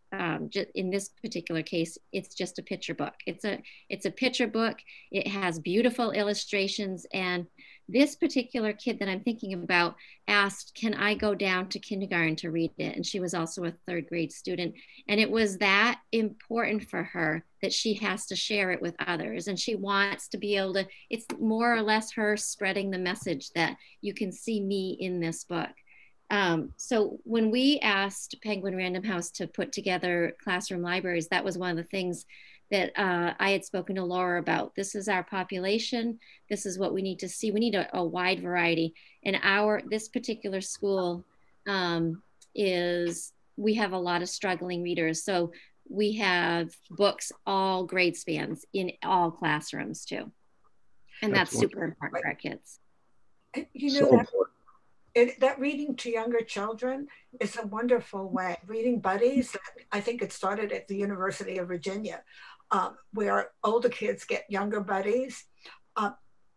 Speaker 3: just in this particular case, it's just a picture book. It's a picture book. It has beautiful illustrations. And this particular kid that I'm thinking about asked, can I go down to kindergarten to read it? And she was also a 3rd grade student. And it was that important for her that she has to share it with others. And she wants to be able to, it's more or less her spreading the message that you can see me in this book. So when we asked Penguin Random House to put together classroom libraries, that was one of the things that I had spoken to Laura about. This is our population. This is what we need to see. We need a wide variety. And this particular school we have a lot of struggling readers. So we have books, all grade spans in all classrooms too. And that's super important for our kids.
Speaker 4: You know, that reading to younger children is a wonderful way. Reading buddies, I think it started at the University of Virginia, where older kids get younger buddies.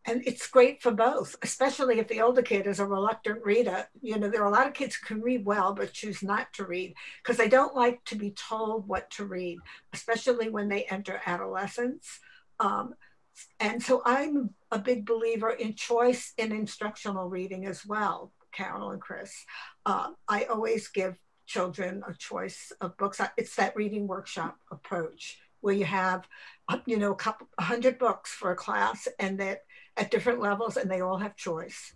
Speaker 4: And it's great for both, especially if the older kid is a reluctant reader. You know, there are a lot of kids who can read well, but choose not to read because they don't like to be told what to read, especially when they enter adolescence. And so I'm a big believer in choice in instructional reading as well, Carol and Kris. I always give children a choice of books. It's that reading workshop approach where you have, you know, 100 books for a class, and that at different levels, and they all have choice.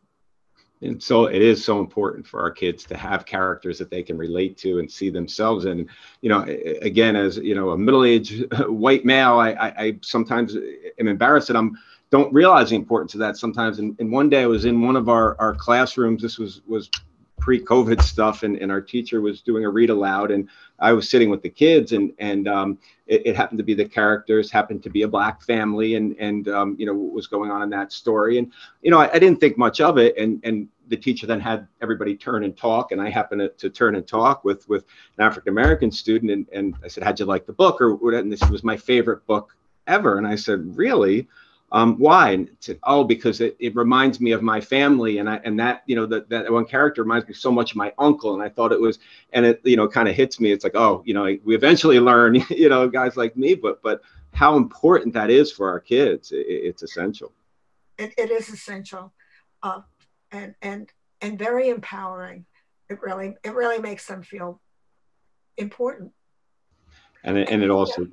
Speaker 2: And so it is so important for our kids to have characters that they can relate to and see themselves in. You know, again, as you know, a middle-aged white male, I sometimes am embarrassed that don't realize the importance of that sometimes. And one day I was in one of our classrooms. This was pre-COVID stuff, and our teacher was doing a read aloud, and I was sitting with the kids, and it happened to be the characters happened to be a Black family, and you know what was going on in that story, and you know I didn't think much of it, and the teacher then had everybody turn and talk, and I happened to turn and talk with an African American student, and I said, how'd you like the book, or what? And this was my favorite book ever, and I said, really? Why? And it said, oh, because it reminds me of my family, and that you know that one character reminds me so much of my uncle, and I thought it was, and it you know kind of hits me. It's like, oh, you know, we eventually learn, you know, guys like me, but how important that is for our kids. It's essential.
Speaker 4: It is essential. and very empowering. It really makes them feel important.
Speaker 2: And it also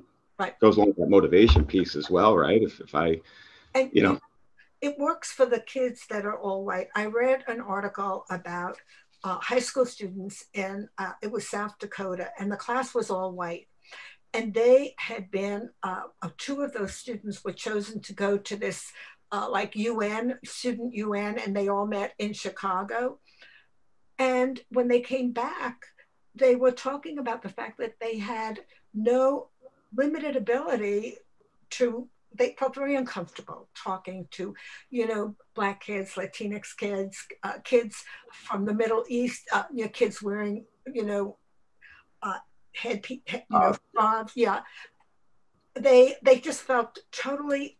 Speaker 2: goes along with that motivation piece as well, right? If I, you know.
Speaker 4: It works for the kids that are all white. I read an article about high school students in, it was South Dakota, and the class was all white. And they had been, two of those students were chosen to go to this like UN, student UN, and they all met in Chicago. And when they came back, they were talking about the fact that they had no limited ability to, they felt very uncomfortable talking to, Black kids, Latinx kids, kids from the Middle East, kids wearing, fronts. Yeah. They just felt totally,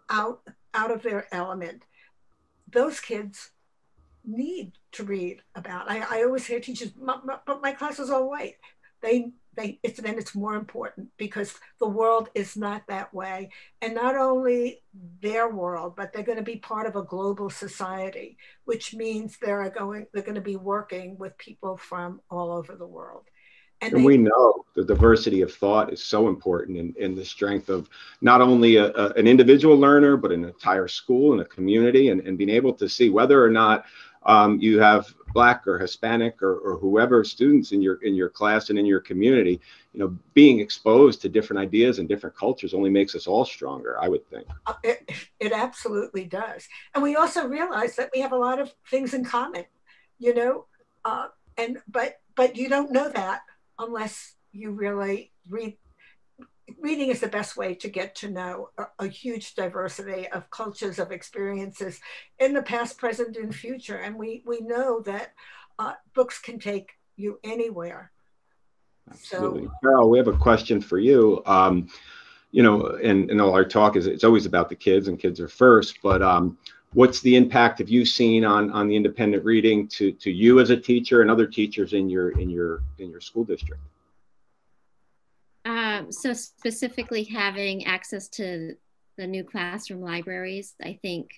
Speaker 4: out of their element. Those kids need to read about. I always hear teachers, but my class is all white. It's more important because the world is not that way. And not only their world, but they're going to be part of a global society, which means they're going to be working with people from all over the world.
Speaker 2: And we know the diversity of thought is so important in the strength of not only an individual learner, but an entire school and a community, and being able to see whether or not you have Black or Hispanic or whoever students in your class and in your community, being exposed to different ideas and different cultures only makes us all stronger, I would think.
Speaker 4: It absolutely does. And we also realize that we have a lot of things in common, but you don't know that unless you really read. Reading is the best way to get to know a huge diversity of cultures, of experiences in the past, present, and future. And we know that books can take you anywhere.
Speaker 2: Absolutely. So, Carol, we have a question for you. And all our talk it's always about the kids, and kids are first, but what's the impact have you seen on the independent reading to you as a teacher and other teachers in your school district?
Speaker 3: So specifically having access to the new classroom libraries, I think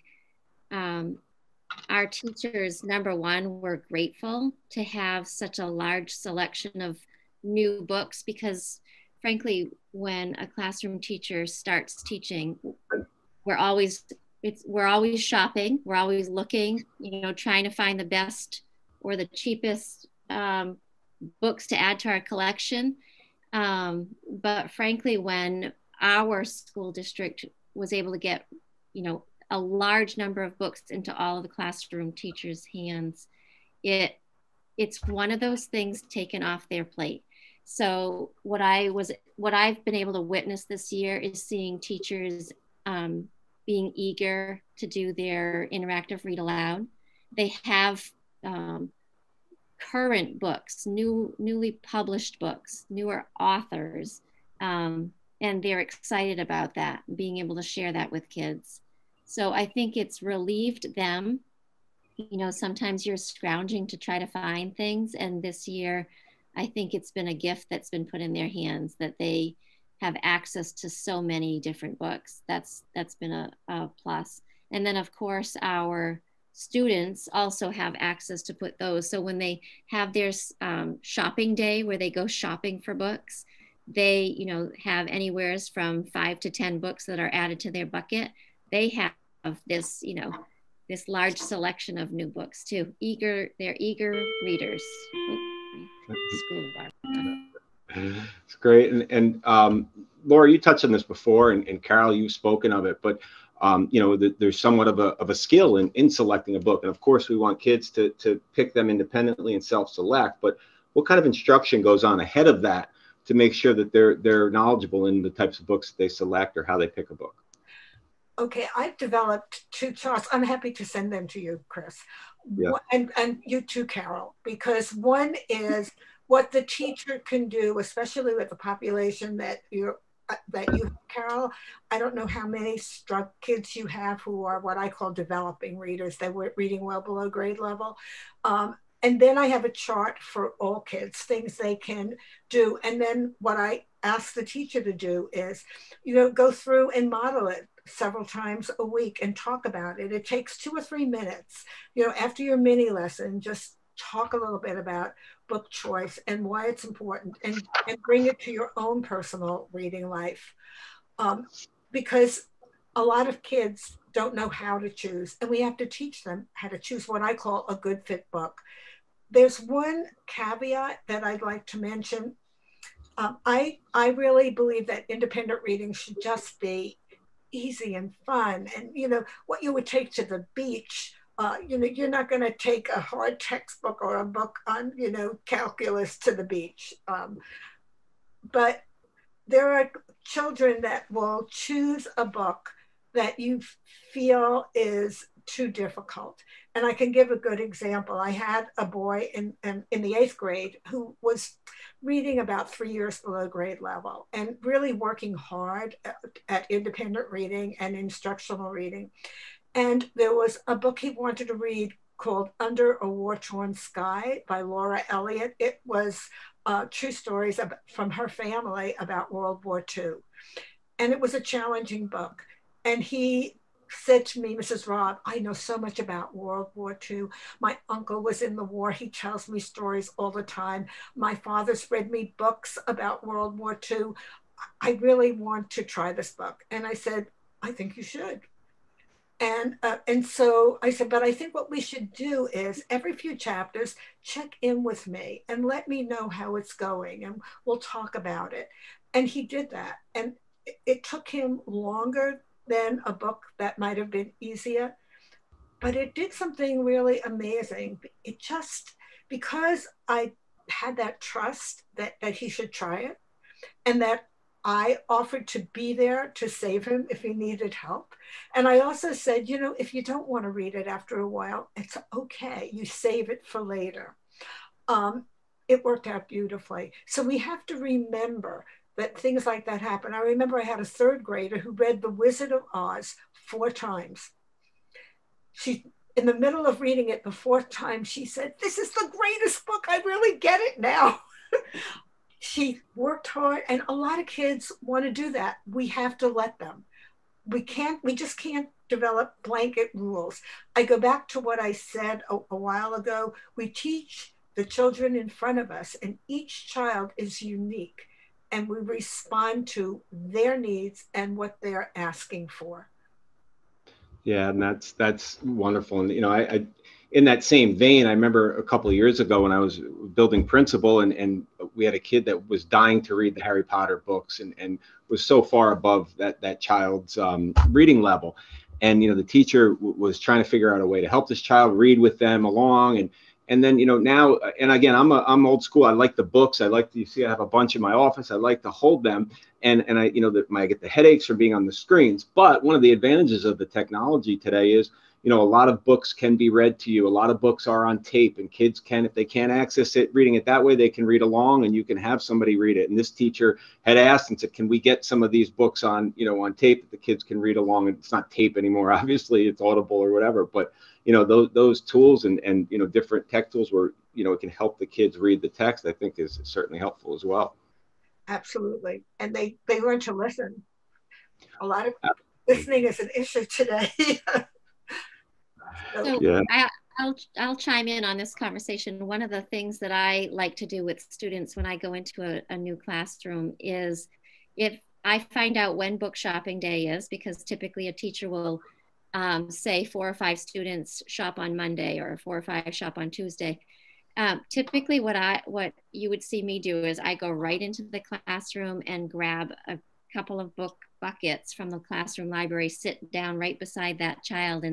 Speaker 3: our teachers, number one, were grateful to have such a large selection of new books, because frankly, when a classroom teacher starts teaching, we're always shopping, we're always looking, trying to find the best or the cheapest books to add to our collection. But frankly, when our school district was able to get, a large number of books into all of the classroom teachers' hands, it's one of those things taken off their plate. So what I've been able to witness this year is seeing teachers being eager to do their interactive read aloud. They have current books, newly published books, newer authors, and they're excited about that, being able to share that with kids. So I think it's relieved them. Sometimes you're scrounging to try to find things, and this year, I think it's been a gift that's been put in their hands, that they have access to so many different books. That's been a plus. And then of course, our students also have access to put those. So when they have their shopping day where they go shopping for books, they, have anywhere from 5 to 10 books that are added to their bucket. They have this, this large selection of new books too. They're eager readers. School bar.
Speaker 2: It's great. And Laura, you touched on this before, and Carol, you've spoken of it, but there's somewhat of a skill in selecting a book. And of course, we want kids to pick them independently and self-select, but what kind of instruction goes on ahead of that to make sure that they're knowledgeable in the types of books that they select or how they pick a book?
Speaker 4: Okay, I've developed 2 charts. I'm happy to send them to you, Kris. Yeah. And you too, Carol, because one is what the teacher can do, especially with the population that you, Carol. I don't know how many kids you have who are what I call developing readers. They were reading well below grade level. And then I have a chart for all kids, things they can do. And then what I ask the teacher to do is, go through and model it. several times a week and talk about it. It takes 2 or 3 minutes, you know, after your mini lesson, just talk a little bit about book choice and why it's important, and bring it to your own personal reading life. Because a lot of kids don't know how to choose, and we have to teach them how to choose what I call a good fit book. There's one caveat that I'd like to mention. I really believe that independent reading should just be easy and fun, and you know what you would take to the beach. You know, you're not going to take a hard textbook or a book on, you know, calculus to the beach. But there are children that will choose a book that you feel is too difficult. And I can give a good example. I had a boy in the 8th grade who was reading about 3 years below grade level and really working hard at independent reading and instructional reading. And there was a book he wanted to read called Under a War-Torn Sky by Laura Elliott. It was true stories from her family about World War II. And it was a challenging book. And he said to me, Mrs. Robb, I know so much about World War II. My uncle was in the war. He tells me stories all the time. My father's read me books about World War II. I really want to try this book. And I said, I think you should. And so I said, but I think what we should do is every few chapters, check in with me and let me know how it's going, and we'll talk about it. And he did that. And it took him longer than a book that might have been easier, but it did something really amazing. It just, because I had that trust that he should try it, and that I offered to be there to save him if he needed help. And I also said, you know, if you don't want to read it after a while, it's okay. You save it for later. It worked out beautifully. So we have to remember that things like that happen. I remember I had a 3rd grader who read The Wizard of Oz 4 times. She, in the middle of reading it the 4th time, she said, this is the greatest book. I really get it now. She worked hard, and a lot of kids want to do that. We have to let them. We just can't develop blanket rules. I go back to what I said a while ago. We teach the children in front of us, and each child is unique, and we respond to their needs and what they're asking for.
Speaker 2: Yeah, and that's wonderful. And you know, I in that same vein, I remember a couple of years ago when I was building Principal, and we had a kid that was dying to read the Harry Potter books, and was so far above that child's reading level. And you know, the teacher was trying to figure out a way to help this child read with them along, and then, you know, now, and again, I'm old school. I like the books. I like to, you see, I have a bunch in my office. I like to hold them, and I, you know, I get the headaches from being on the screens. But one of the advantages of the technology today is, you know, a lot of books can be read to you. A lot of books are on tape, and kids can, if they can't access it, reading it that way, they can read along, and you can have somebody read it. And this teacher had asked and said, can we get some of these books on, you know, on tape that the kids can read along? And it's not tape anymore, obviously, it's Audible or whatever, but you know, those tools and you know, different tech tools where, you know, it can help the kids read the text, I think is certainly helpful as well.
Speaker 4: Absolutely. And they learn to listen. A lot of listening is an issue today.
Speaker 3: So
Speaker 2: yeah.
Speaker 3: I'll chime in on this conversation. One of the things that I like to do with students when I go into a new classroom is, if I find out when book shopping day is, because typically a teacher will say 4 or 5 students shop on Monday, or 4 or 5 shop on Tuesday. Typically what you would see me do is I go right into the classroom and grab a couple of book buckets from the classroom library, sit down right beside that child,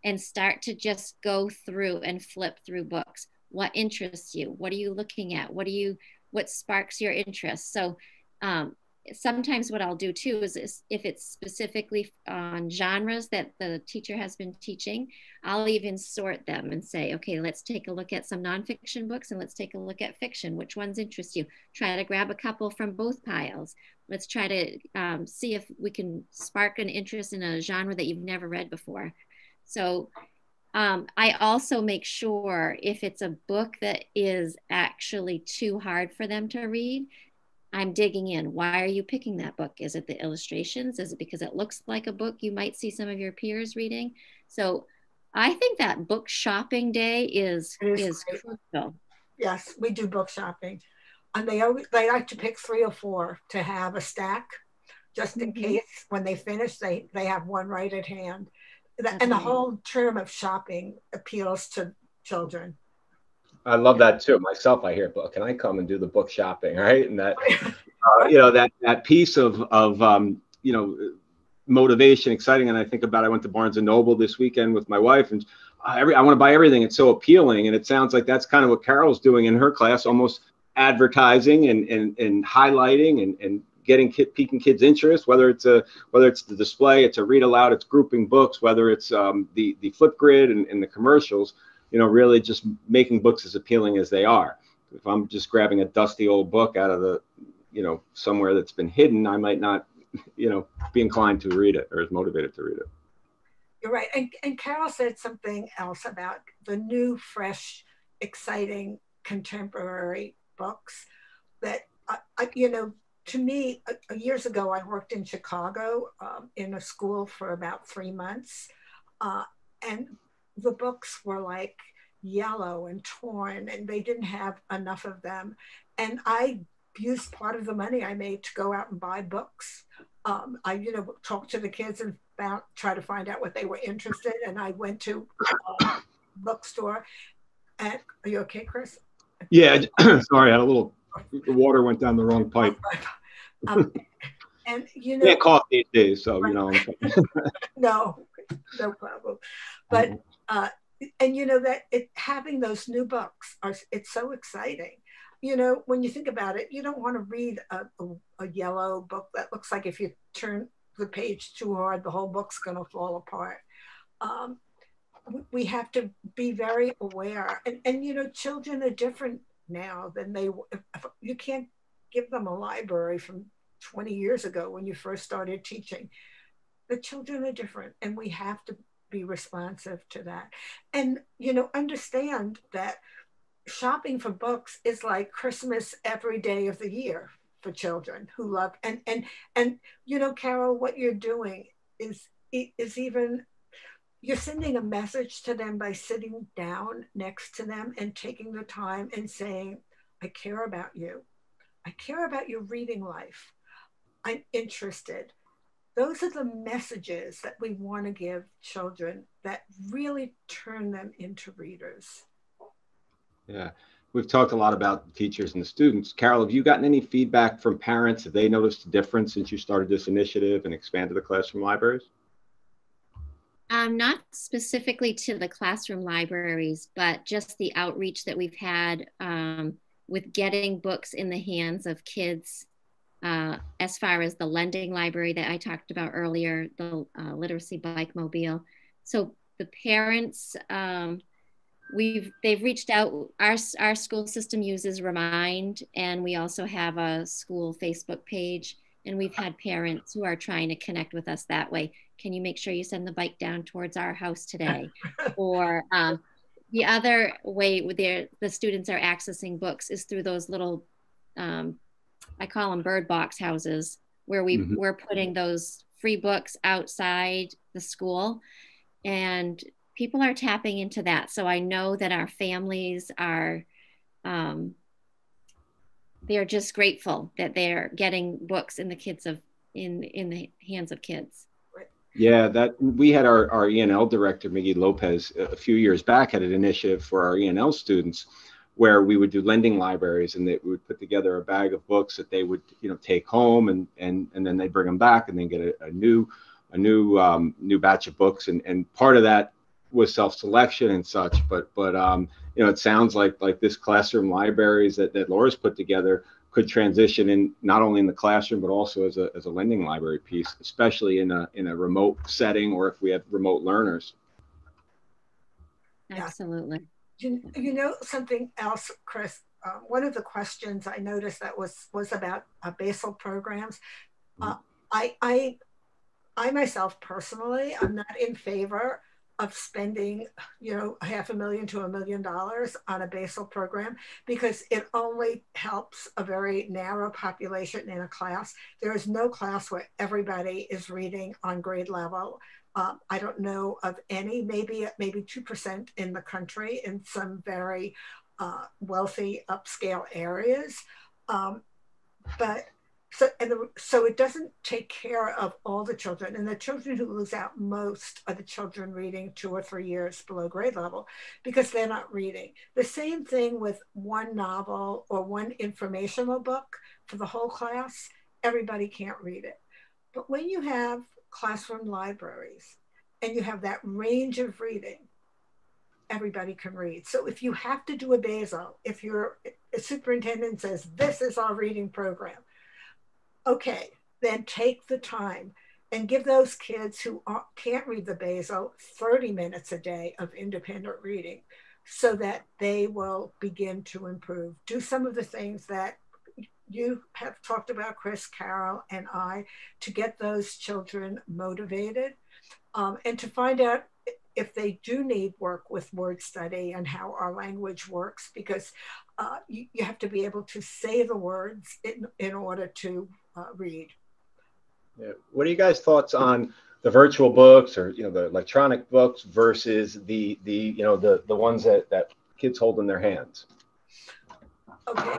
Speaker 3: and start to just go through and flip through books. What interests you? What are you looking at? What sparks your interest? So sometimes what I'll do too is if it's specifically on genres that the teacher has been teaching, I'll even sort them and say, okay, let's take a look at some nonfiction books and let's take a look at fiction. Which ones interest you? Try to grab a couple from both piles. Let's try to see if we can spark an interest in a genre that you've never read before. So I also make sure if it's a book that is actually too hard for them to read, I'm digging in. Why are you picking that book? Is it the illustrations? Is it because it looks like a book you might see some of your peers reading? So I think that book shopping day is crucial.
Speaker 4: Yes, we do book shopping. And they like to pick 3 or 4 to have a stack, just in case when they finish, they have one right at hand. And the whole term of shopping appeals to children.
Speaker 2: I love that too. Myself, I hear, but can I come and do the book shopping, right? And that, that piece of motivation, exciting. And I think about, I went to Barnes and Noble this weekend with my wife, and I want to buy everything. It's so appealing, and it sounds like that's kind of what Carol's doing in her class, almost advertising and highlighting and piquing kids' interest. Whether it's the display, it's a read aloud, it's grouping books, whether it's the flip grid and the commercials. Really just making books as appealing as they are. If I'm just grabbing a dusty old book out of the, somewhere that's been hidden, I might not, be inclined to read it or as motivated to read it.
Speaker 4: You're right. And Carol said something else about the new, fresh, exciting, contemporary books that, to me, years ago, I worked in Chicago in a school for about 3 months. And the books were like yellow and torn, and they didn't have enough of them. And I used part of the money I made to go out and buy books. I, talked to the kids and try to find out what they were interested in. And I went to a bookstore. And are you okay, Kris?
Speaker 2: Yeah, sorry, I had a little. The water went down the wrong pipe.
Speaker 4: And
Speaker 2: can't cough these days, so
Speaker 4: no problem. But and that having those new books it's so exciting. When you think about it, you don't want to read a yellow book that looks like if you turn the page too hard, the whole book's going to fall apart. We have to be very aware, and children are different now than they. You can't give them a library from 20 years ago when you first started teaching. The children are different, and we have to be responsive to that. And, understand that shopping for books is like Christmas every day of the year for children who love, and Carol, what you're doing is even, you're sending a message to them by sitting down next to them and taking the time and saying, I care about you. I care about your reading life. I'm interested. Those are the messages that we want to give children that really turn them into readers.
Speaker 2: Yeah, we've talked a lot about teachers and the students. Carol, have you gotten any feedback from parents? Have they noticed a difference since you started this initiative and expanded the classroom libraries?
Speaker 3: Not specifically to the classroom libraries, but just the outreach that we've had with getting books in the hands of kids. As far as the lending library that I talked about earlier, the literacy bike mobile. So the parents, they've reached out. Our school system uses Remind, and we also have a school Facebook page. And we've had parents who are trying to connect with us that way. Can you make sure you send the bike down towards our house today? Or the other way the students are accessing books is through those little, I call them bird box houses, where we're putting those free books outside the school, and people are tapping into that. So I know that our families are, they're just grateful that they're getting books in the hands of kids.
Speaker 2: Yeah, that we had our ENL director, Miggy Lopez, a few years back had an initiative for our ENL students where we would do lending libraries, and we would put together a bag of books that they would, take home, and then they bring them back and then get a new batch of books, and part of that was self-selection and such. But it sounds like this classroom libraries that Laura's put together could transition in not only in the classroom but also as a lending library piece, especially in a remote setting, or if we have remote learners.
Speaker 3: Absolutely.
Speaker 4: Something else, Kris, one of the questions I noticed that was about basal programs. I myself personally, I'm not in favor of spending, $500,000 to $1 million on a basal program, because it only helps a very narrow population in a class. There is no class where everybody is reading on grade level. I don't know of any, maybe 2% in the country in some very wealthy upscale areas. So it doesn't take care of all the children, and the children who lose out most are the children reading 2 or 3 years below grade level, because they're not reading. The same thing with one novel or one informational book for the whole class. Everybody can't read it. But when you have classroom libraries and you have that range of reading, everybody can read. So if you have to do a basal, if a superintendent says, this is our reading program, okay, then take the time and give those kids who can't read the basal 30 minutes a day of independent reading, so that they will begin to improve. Do some of the things that you have talked about, Kris, Carol, and I, to get those children motivated, and to find out if they do need work with word study and how our language works, because you have to be able to say the words in order to read.
Speaker 2: Yeah. What are you guys' thoughts on the virtual books, or the electronic books versus the ones that kids hold in their hands?
Speaker 4: Okay,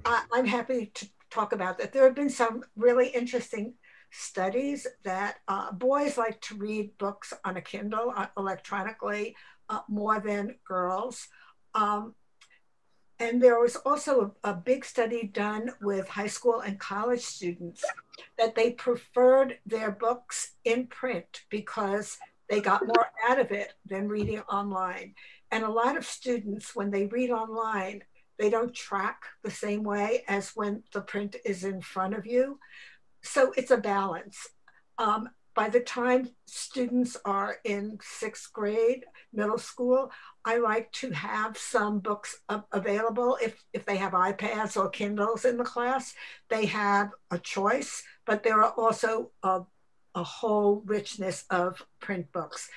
Speaker 4: I'm happy to talk about that. There have been some really interesting studies that boys like to read books on a Kindle electronically more than girls. And there was also a big study done with high school and college students that they preferred their books in print because they got more out of it than reading online. And a lot of students, when they read online, they don't track the same way as when the print is in front of you. So it's a balance. By the time students are in 6th grade, middle school, I like to have some books available. If they have iPads or Kindles in the class, they have a choice, but there are also a whole richness of print books.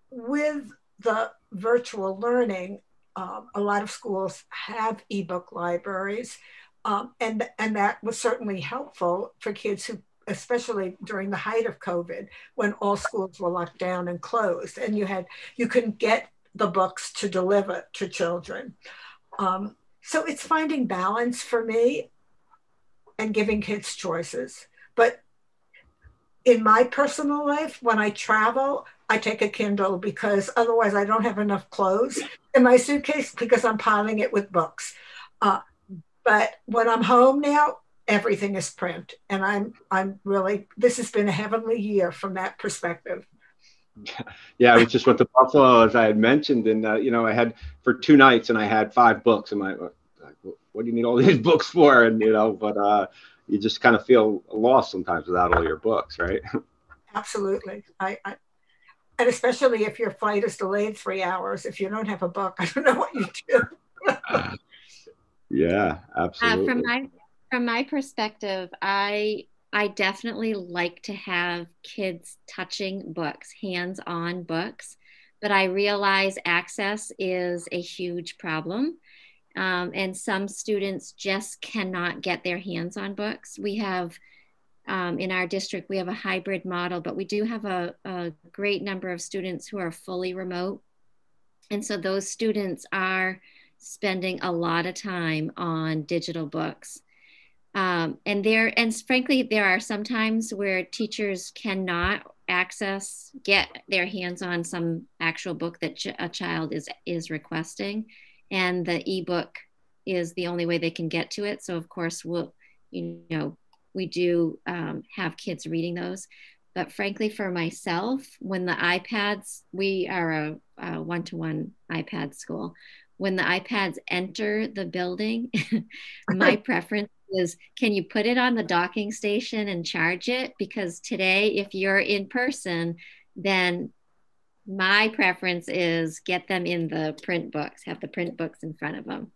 Speaker 4: With the virtual learning, a lot of schools have ebook libraries, and that was certainly helpful for kids who, especially during the height of COVID, when all schools were locked down and closed, and you couldn't get the books to deliver to children. So it's finding balance for me and giving kids choices. But in my personal life, when I travel, I take a Kindle, because otherwise I don't have enough clothes in my suitcase because I'm piling it with books. But when I'm home now, everything is print, and I'm really, this has been a heavenly year from that perspective.
Speaker 2: Yeah, I just went to Buffalo, as I had mentioned, and I had for 2 nights, and I had 5 books. And what do you need all these books for? And but you just kind of feel lost sometimes without all your books, right?
Speaker 4: Absolutely. And especially if your flight is delayed 3 hours, if you don't have a book, I don't know what you do.
Speaker 2: Yeah, absolutely.
Speaker 3: From my perspective, I definitely like to have kids touching books, hands-on books, but I realize access is a huge problem. And some students just cannot get their hands on books. We have, in our district, we have a hybrid model, but we do have a great number of students who are fully remote. And so those students are spending a lot of time on digital books. And frankly, there are some times where teachers cannot get their hands on some actual book that a child is requesting, and the ebook is the only way they can get to it. So of course we do have kids reading those. But frankly, for myself, when the iPads, we are a one-to-one iPad school. When the iPads enter the building, my preference is, can you put it on the docking station and charge it? Because today, if you're in person, then my preference is get them in the print books, have the print books in front of them.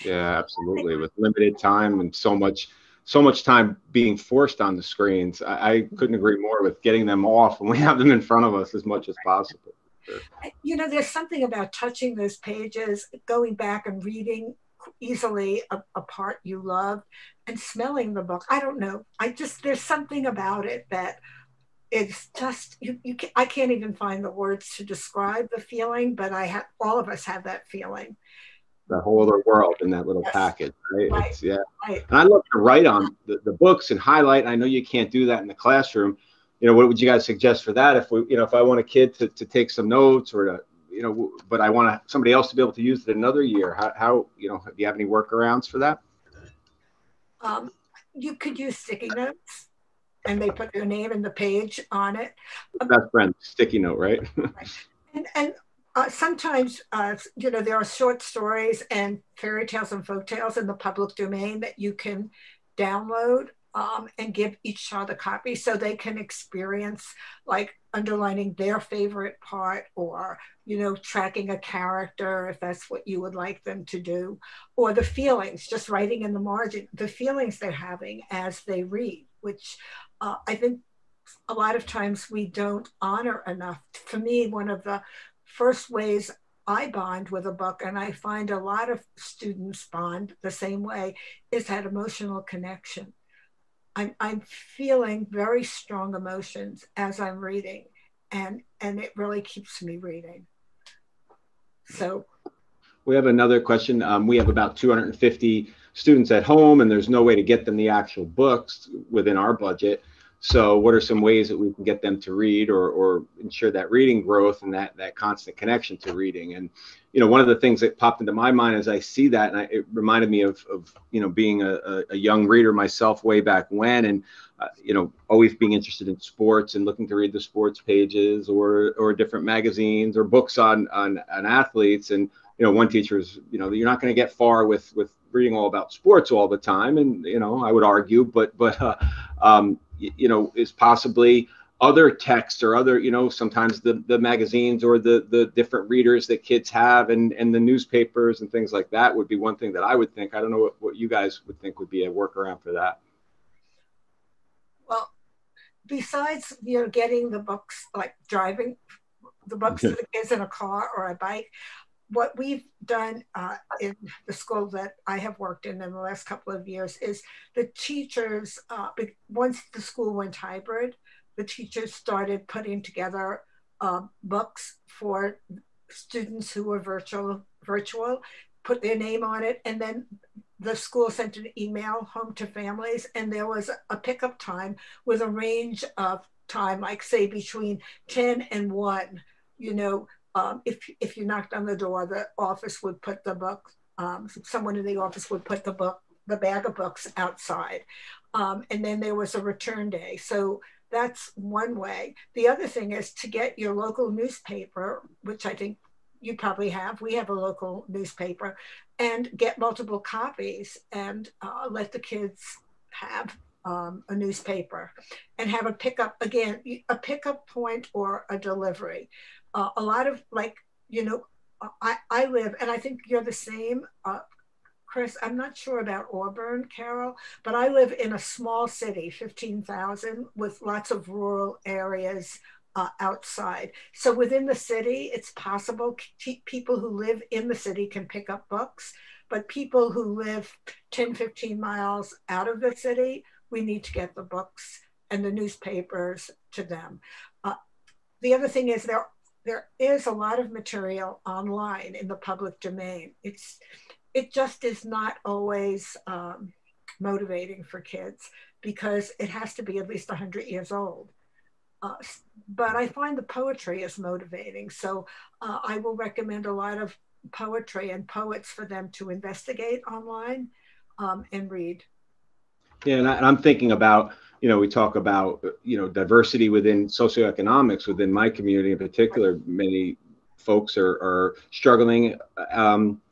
Speaker 2: Yeah, absolutely. With limited time and so much so much time being forced on the screens. I couldn't agree more with getting them off when we have them in front of us as much as possible. Sure.
Speaker 4: You know, there's something about touching those pages, going back and reading easily a part you loved, and smelling the book. I don't know. There's something about it that it's just, I can't even find the words to describe the feeling, but all of us have that feeling.
Speaker 2: The whole other world in that little
Speaker 4: Yes.
Speaker 2: package, right?
Speaker 4: Right.
Speaker 2: It's, yeah.
Speaker 4: Right.
Speaker 2: And I love to write on the books and highlight. I know you can't do that in the classroom. You know, what would you guys suggest for that? If I want a kid to take some notes or to, but I want somebody else to be able to use it another year. How do you have any workarounds for that?
Speaker 4: You could use sticky notes, and they put their name and the page on it.
Speaker 2: Best friend, sticky note, right?
Speaker 4: And sometimes, there are short stories and fairy tales and folk tales in the public domain that you can download and give each child a copy so they can experience, like, underlining their favorite part, or, tracking a character if that's what you would like them to do, or the feelings, just writing in the margin, the feelings they're having as they read, which I think a lot of times we don't honor enough. For me, one of the first ways I bond with a book, and I find a lot of students bond the same way, is that emotional connection. I'm feeling very strong emotions as I'm reading, and it really keeps me reading. So
Speaker 2: we have another question. We have about 250 students at home, and there's no way to get them the actual books within our budget. So what are some ways that we can get them to read or ensure that reading growth and that constant connection to reading? And, one of the things that popped into my mind as I see that, and it reminded me of being a young reader myself way back when, and, always being interested in sports and looking to read the sports pages or different magazines or books on athletes. And, one teacher is, you're not going to get far with reading all about sports all the time. And, I would argue, but is possibly other texts or other, sometimes the magazines or the different readers that kids have and the newspapers and things like that would be one thing that I would think. I don't know what you guys would think would be a workaround for that.
Speaker 4: Well, besides, getting the books, like driving the books to the kids in a car or a bike, what we've done in the school that I have worked in the last couple of years is the teachers, once the school went hybrid, the teachers started putting together books for students who were virtual, put their name on it, and then the school sent an email home to families, and there was a pickup time with a range of time, like say between 10 and 1, if you knocked on the door, the office would put the book, someone in the office would put the bag of books outside. And then there was a return day. So that's one way. The other thing is to get your local newspaper, which I think you probably have. We have a local newspaper, and get multiple copies and let the kids have a newspaper and have a pickup point or a delivery. A lot of, like, I live, and I think you're the same, Kris, I'm not sure about Auburn, Carol, but I live in a small city, 15,000, with lots of rural areas outside. So within the city, it's possible people who live in the city can pick up books, but people who live 10, 15 miles out of the city, we need to get the books and the newspapers to them. The other thing is there is a lot of material online in the public domain. It just is not always motivating for kids because it has to be at least 100 years old. But I find the poetry is motivating. So I will recommend a lot of poetry and poets for them to investigate online and read.
Speaker 2: Yeah, and I'm thinking about, we talk about, diversity within socioeconomics within my community in particular. Many folks are struggling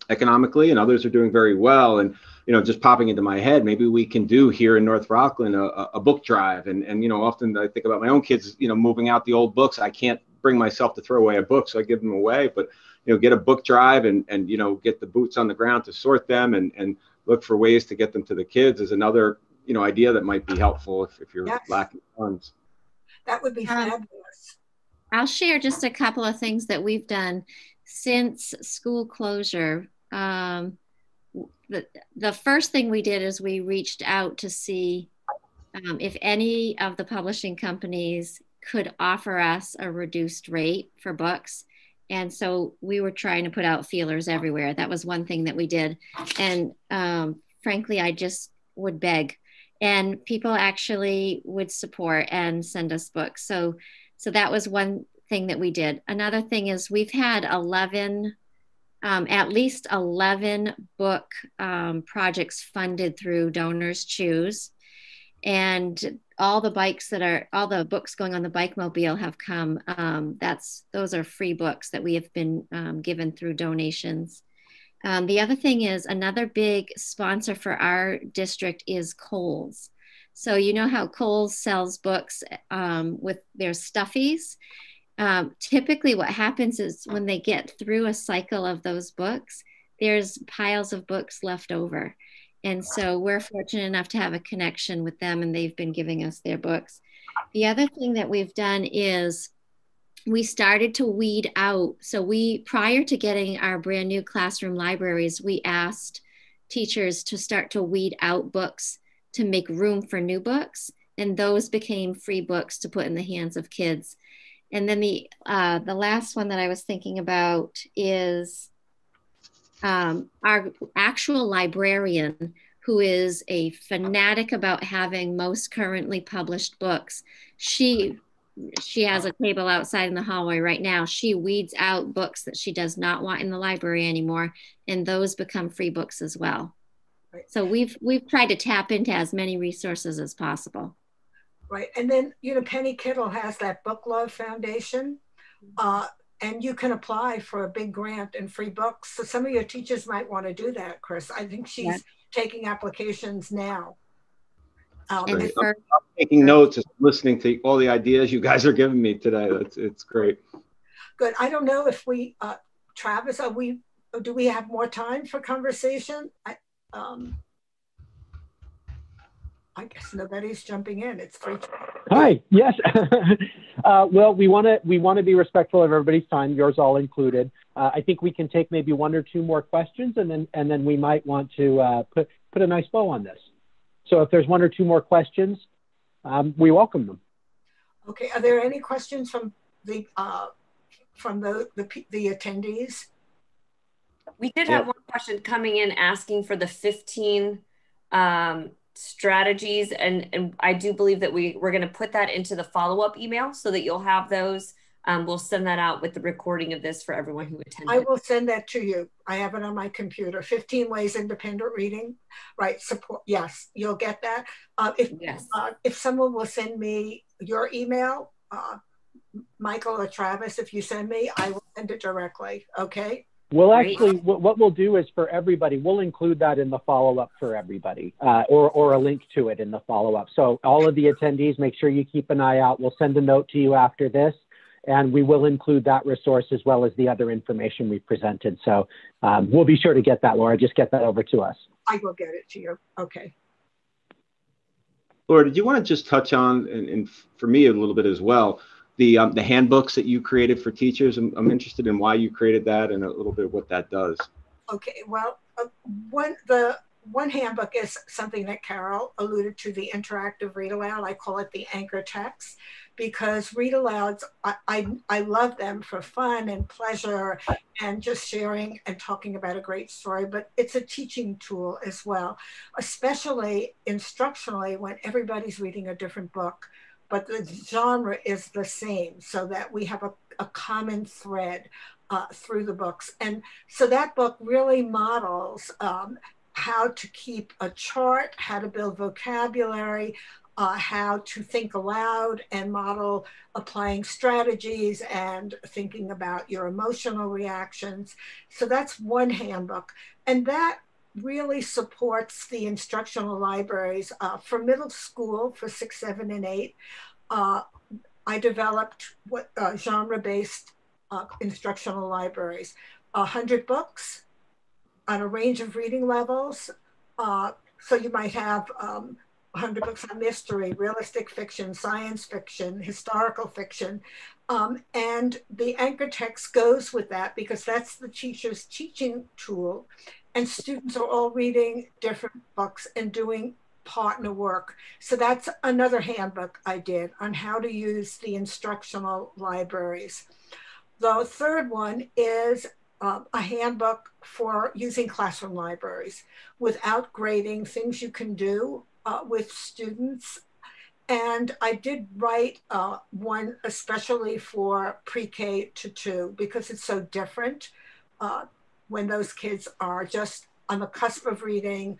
Speaker 2: economically, and others are doing very well. And, just popping into my head, maybe we can do here in North Rockland a book drive. And often I think about my own kids, moving out the old books. I can't bring myself to throw away a book, so I give them away. But, get a book drive and get the boots on the ground to sort them and look for ways to get them to the kids is another idea that might be helpful if you're
Speaker 4: Yes,
Speaker 2: lacking funds.
Speaker 4: that would be fabulous.
Speaker 3: I'll share just a couple of things that we've done since school closure. The first thing we did is we reached out to see if any of the publishing companies could offer us a reduced rate for books. And so we were trying to put out feelers everywhere. That was one thing that we did. And frankly, I just would beg. And people actually would support and send us books. So that was one thing that we did. Another thing is we've had at least 11 book projects funded through Donors Choose. And all the books going on the Bike Mobile have come. Those are free books that we have been given through donations. The other thing is another big sponsor for our district is Kohl's. So you know how Kohl's sells books with their stuffies. Typically what happens is when they get through a cycle of those books, there's piles of books left over. And so we're fortunate enough to have a connection with them, and they've been giving us their books. The other thing that we've done is we started to weed out. So prior to getting our brand new classroom libraries, we asked teachers to start to weed out books to make room for new books. And those became free books to put in the hands of kids. And then the last one that I was thinking about is our actual librarian, who is a fanatic about having most currently published books. She has a table outside in the hallway right now. She weeds out books that she does not want in the library anymore, and those become free books as well. Right. So we've tried to tap into as many resources as possible.
Speaker 4: Right, and then Penny Kittle has that Book Love Foundation, and you can apply for a big grant and free books. So some of your teachers might want to do that, Kris. I think she's taking applications now.
Speaker 2: I'm taking notes, listening to all the ideas you guys are giving me today. It's great.
Speaker 4: Good. I don't know if we, Travis, do we have more time for conversation? I guess nobody's jumping in. It's free.
Speaker 1: Hi. Yes. Well, we want to be respectful of everybody's time, yours all included. I think we can take maybe one or two more questions, and then we might want to put a nice bow on this. So if there's one or two more questions, we welcome them.
Speaker 4: Okay. Are there any questions from the attendees?
Speaker 5: We did have one question coming in asking for the 15 strategies, and I do believe that we're going to put that into the follow-up email so that you'll have those. We'll send that out with the recording of this for everyone who attended.
Speaker 4: I will send that to you. I have it on my computer. 15 ways independent reading, right? Support. Yes, you'll get that. If someone will send me your email, Michael or Travis, if you send me, I will send it directly. Okay.
Speaker 1: Well, actually, what we'll do is for everybody, we'll include that in the follow-up for everybody, or a link to it in the follow-up. So all of the attendees, make sure you keep an eye out. We'll send a note to you after this, and we will include that resource as well as the other information we presented. So we'll be sure to get that, Laura. Just get that over to us.
Speaker 4: I will get it to you. Okay.
Speaker 2: Laura, did you want to just touch on, and for me a little bit as well, the handbooks that you created for teachers? I'm interested in why you created that and a little bit of what that does. Okay,
Speaker 4: well, one handbook is something that Carol alluded to, the interactive read aloud. I call it the anchor text, because read alouds, I love them for fun and pleasure and just sharing and talking about a great story, but it's a teaching tool as well, especially instructionally when everybody's reading a different book, but the genre is the same, so that we have a common thread through the books. And so that book really models how to keep a chart, how to build vocabulary, how to think aloud and model applying strategies and thinking about your emotional reactions. So that's one handbook. And that really supports the instructional libraries for middle school for 6, 7, and 8. I developed genre-based instructional libraries, 100 books on a range of reading levels. So you might have 100 books on mystery, realistic fiction, science fiction, historical fiction. And the anchor text goes with that because that's the teacher's teaching tool. And students are all reading different books and doing partner work. So that's another handbook I did on how to use the instructional libraries. The third one is a handbook for using classroom libraries without grading, things you can do with students. And I did write one especially for pre-K to 2 because it's so different when those kids are just on the cusp of reading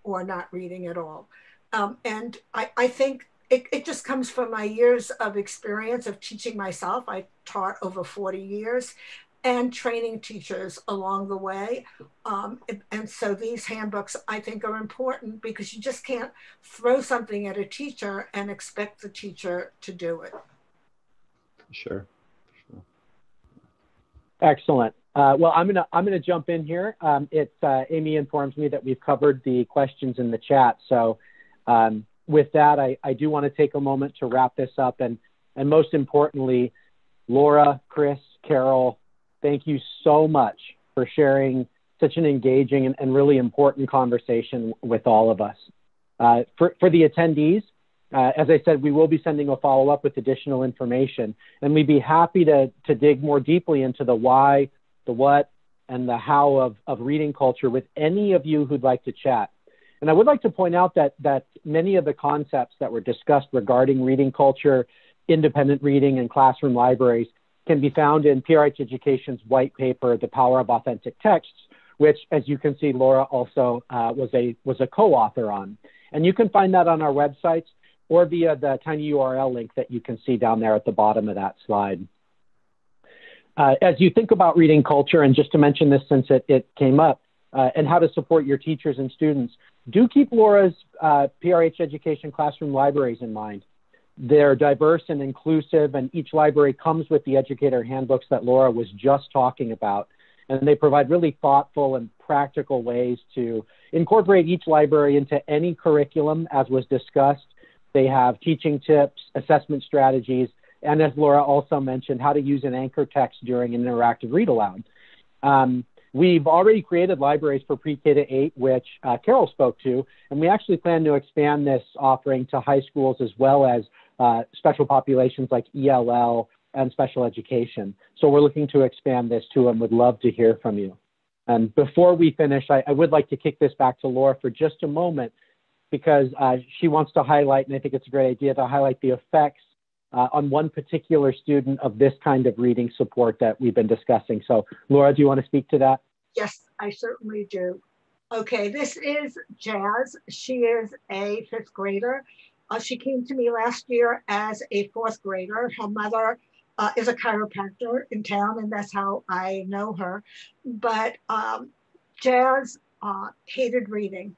Speaker 4: or not reading at all. And I think it just comes from my years of experience of teaching myself. I taught over 40 years and training teachers along the way. And so these handbooks, I think, are important because you just can't throw something at a teacher and expect the teacher to do it.
Speaker 2: Sure.
Speaker 1: Excellent. Well, I'm gonna jump in here. Amy informs me that we've covered the questions in the chat. So with that, I do want to take a moment to wrap this up. And most importantly, Laura, Kris, Carol, thank you so much for sharing such an engaging and really important conversation with all of us. For the attendees, as I said, we will be sending a follow-up with additional information, and we'd be happy to dig more deeply into the why, the what, and the how of reading culture with any of you who'd like to chat. And I would like to point out that many of the concepts that were discussed regarding reading culture, independent reading, and classroom libraries can be found in PRH Education's white paper, The Power of Authentic Texts, which, as you can see, Laura also was a co-author on. And you can find that on our websites or via the tiny URL link that you can see down there at the bottom of that slide. As you think about reading culture, and just to mention this since it came up, and how to support your teachers and students, do keep Laura's PRH Education classroom libraries in mind. They're diverse and inclusive, and each library comes with the educator handbooks that Laura was just talking about. And they provide really thoughtful and practical ways to incorporate each library into any curriculum, as was discussed. They have teaching tips, assessment strategies, and as Laura also mentioned, how to use an anchor text during an interactive read aloud. We've already created libraries for pre-K to 8, which Carol spoke to, and we actually plan to expand this offering to high schools as well as special populations like ELL and special education. So we're looking to expand this too and would love to hear from you. And before we finish, I would like to kick this back to Laura for just a moment because she wants to highlight, and I think it's a great idea to highlight the effects on one particular student of this kind of reading support that we've been discussing. So Laura, do you want to speak to that?
Speaker 4: Yes, I certainly do. Okay, this is Jazz. She is a 5th grader. She came to me last year as a 4th grader. Her mother is a chiropractor in town, and that's how I know her. But Jazz hated reading.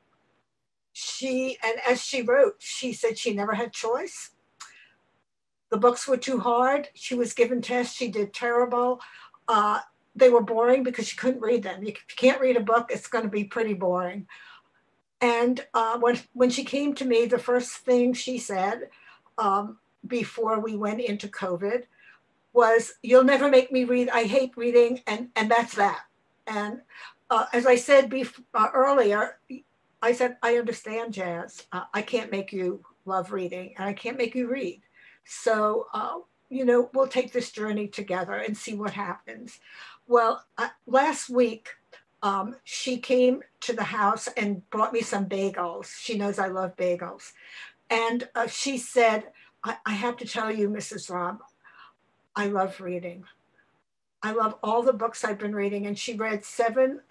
Speaker 4: And as she wrote, she said she never had choice. The books were too hard. She was given tests. She did terrible. They were boring because she couldn't read them. If you can't read a book, it's going to be pretty boring. And when she came to me, the first thing she said before we went into COVID was, "You'll never make me read. I hate reading," and that's that. And as I said earlier, I said, "I understand, Jazz. I can't make you love reading, and I can't make you read. So, we'll take this journey together and see what happens." Well, last week, she came to the house and brought me some bagels. She knows I love bagels. And she said, I have to tell you, Mrs. Robb, I love reading. I love all the books I've been reading. And she read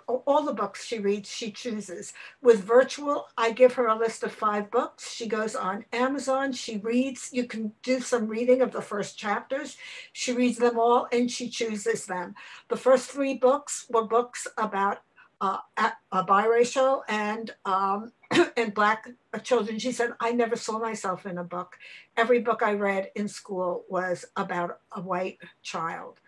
Speaker 4: all the books she reads, she chooses. With virtual, I give her a list of 5 books. She goes on Amazon, she reads. You can do some reading of the first chapters. She reads them all and she chooses them. The first 3 books were books about biracial and Black children. She said, I never saw myself in a book. Every book I read in school was about a white child.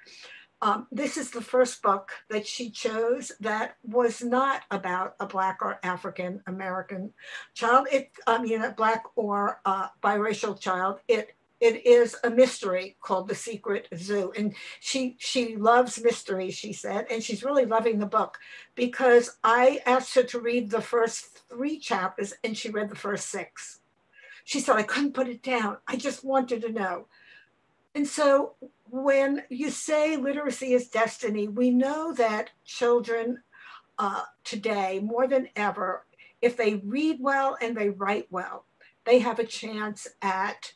Speaker 4: This is the first book that she chose that was not about a Black or African American child. A Black or biracial child. It is a mystery called The Secret Zoo. And she loves mystery, she said, and she's really loving the book because I asked her to read the first 3 chapters and she read the first 6. She said, I couldn't put it down. I just wanted to know. And so when you say literacy is destiny, we know that children today, more than ever, if they read well and they write well, they have a chance at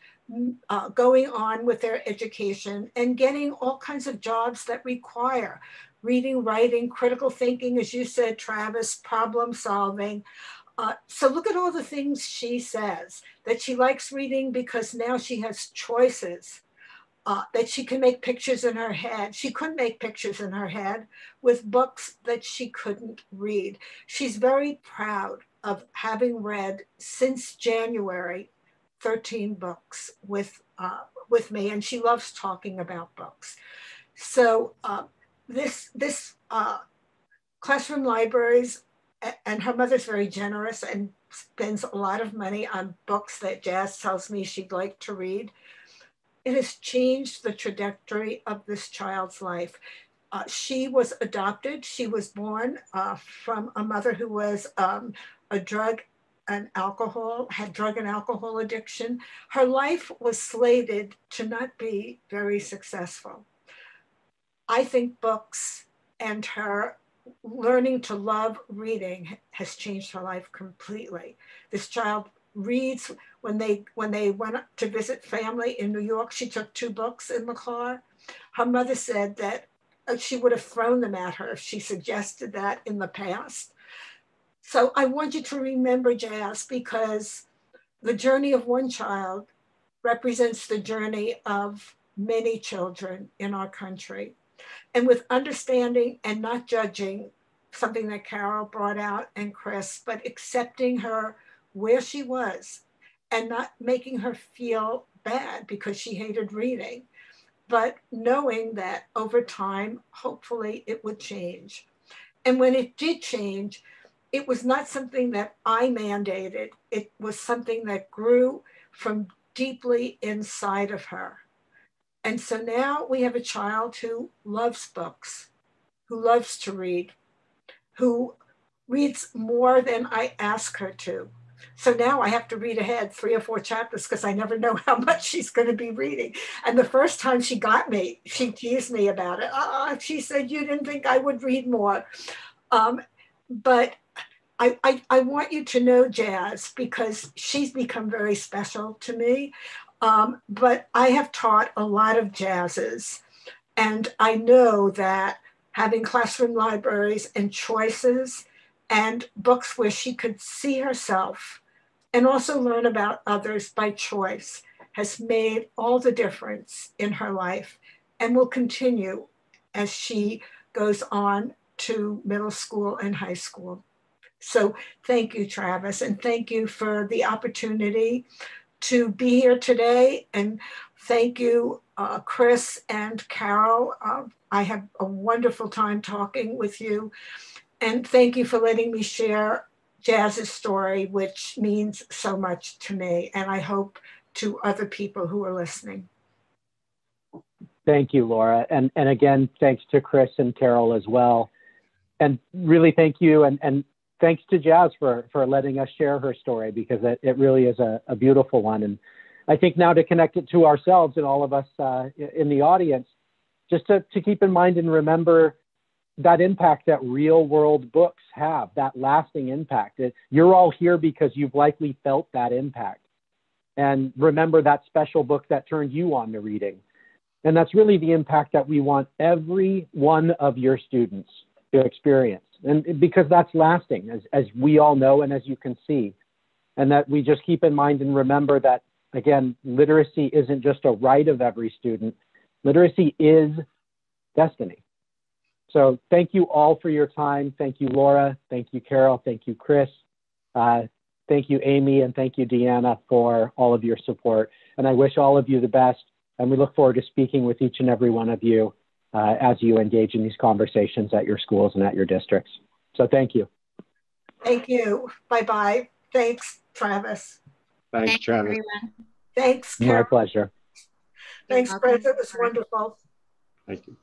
Speaker 4: going on with their education and getting all kinds of jobs that require reading, writing, critical thinking, as you said, Travis, problem solving. So look at all the things she says, that she likes reading because now she has choices. That she can make pictures in her head. She couldn't make pictures in her head with books that she couldn't read. She's very proud of having read since January 13 books with me, and she loves talking about books. So this classroom libraries, and her mother's very generous and spends a lot of money on books that Jazz tells me she'd like to read. It has changed the trajectory of this child's life. She was adopted. She was born from a mother who was had drug and alcohol addiction. Her life was slated to not be very successful. I think books and her learning to love reading has changed her life completely. This child reads. When they went to visit family in New York, she took 2 books in the car. Her mother said that she would have thrown them at her if she suggested that in the past. So I want you to remember, Jazz, because the journey of one child represents the journey of many children in our country. And with understanding and not judging, something that Carol brought out and Kris, but accepting her where she was, and not making her feel bad because she hated reading, but knowing that over time, hopefully it would change. And when it did change, it was not something that I mandated. It was something that grew from deeply inside of her. And so now we have a child who loves books, who loves to read, who reads more than I ask her to. So now I have to read ahead 3 or 4 chapters because I never know how much she's going to be reading. And the first time she got me, she teased me about it. She said, you didn't think I would read more. But I want you to know, Jazz, because she's become very special to me. But I have taught a lot of Jazzes. And I know that having classroom libraries and choices and books where she could see herself and also learn about others by choice has made all the difference in her life and will continue as she goes on to middle school and high school. So thank you, Travis, and thank you for the opportunity to be here today. And thank you, Kris and Carol. I have a wonderful time talking with you. And thank you for letting me share Jazz's story, which means so much to me, and I hope to other people who are listening.
Speaker 1: Thank you, Laura. And again, thanks to Kris and Carol as well. And really thank you, and thanks to Jazz for letting us share her story, because it really is a beautiful one. And I think now to connect it to ourselves and all of us in the audience, just to keep in mind and remember that impact that real world books have, that lasting impact. You're all here because you've likely felt that impact. And remember that special book that turned you on to reading. And that's really the impact that we want every one of your students to experience. And because that's lasting, as we all know and as you can see. And that we just keep in mind and remember that, again, literacy isn't just a right of every student. Literacy is destiny. So thank you all for your time. Thank you, Laura. Thank you, Carol. Thank you, Kris. Thank you, Amy. And thank you, Deanna, for all of your support. And I wish all of you the best. And we look forward to speaking with each and every one of you as you engage in these conversations at your schools and at your districts. So thank you.
Speaker 4: Thank you. Bye-bye. Thanks, Travis.
Speaker 2: Thanks, Travis.
Speaker 3: Everyone.
Speaker 4: Thanks,
Speaker 1: My
Speaker 4: Karen.
Speaker 1: pleasure.
Speaker 4: Thanks,
Speaker 3: You're
Speaker 4: Chris.
Speaker 3: welcome.
Speaker 4: It was wonderful.
Speaker 2: Thank you.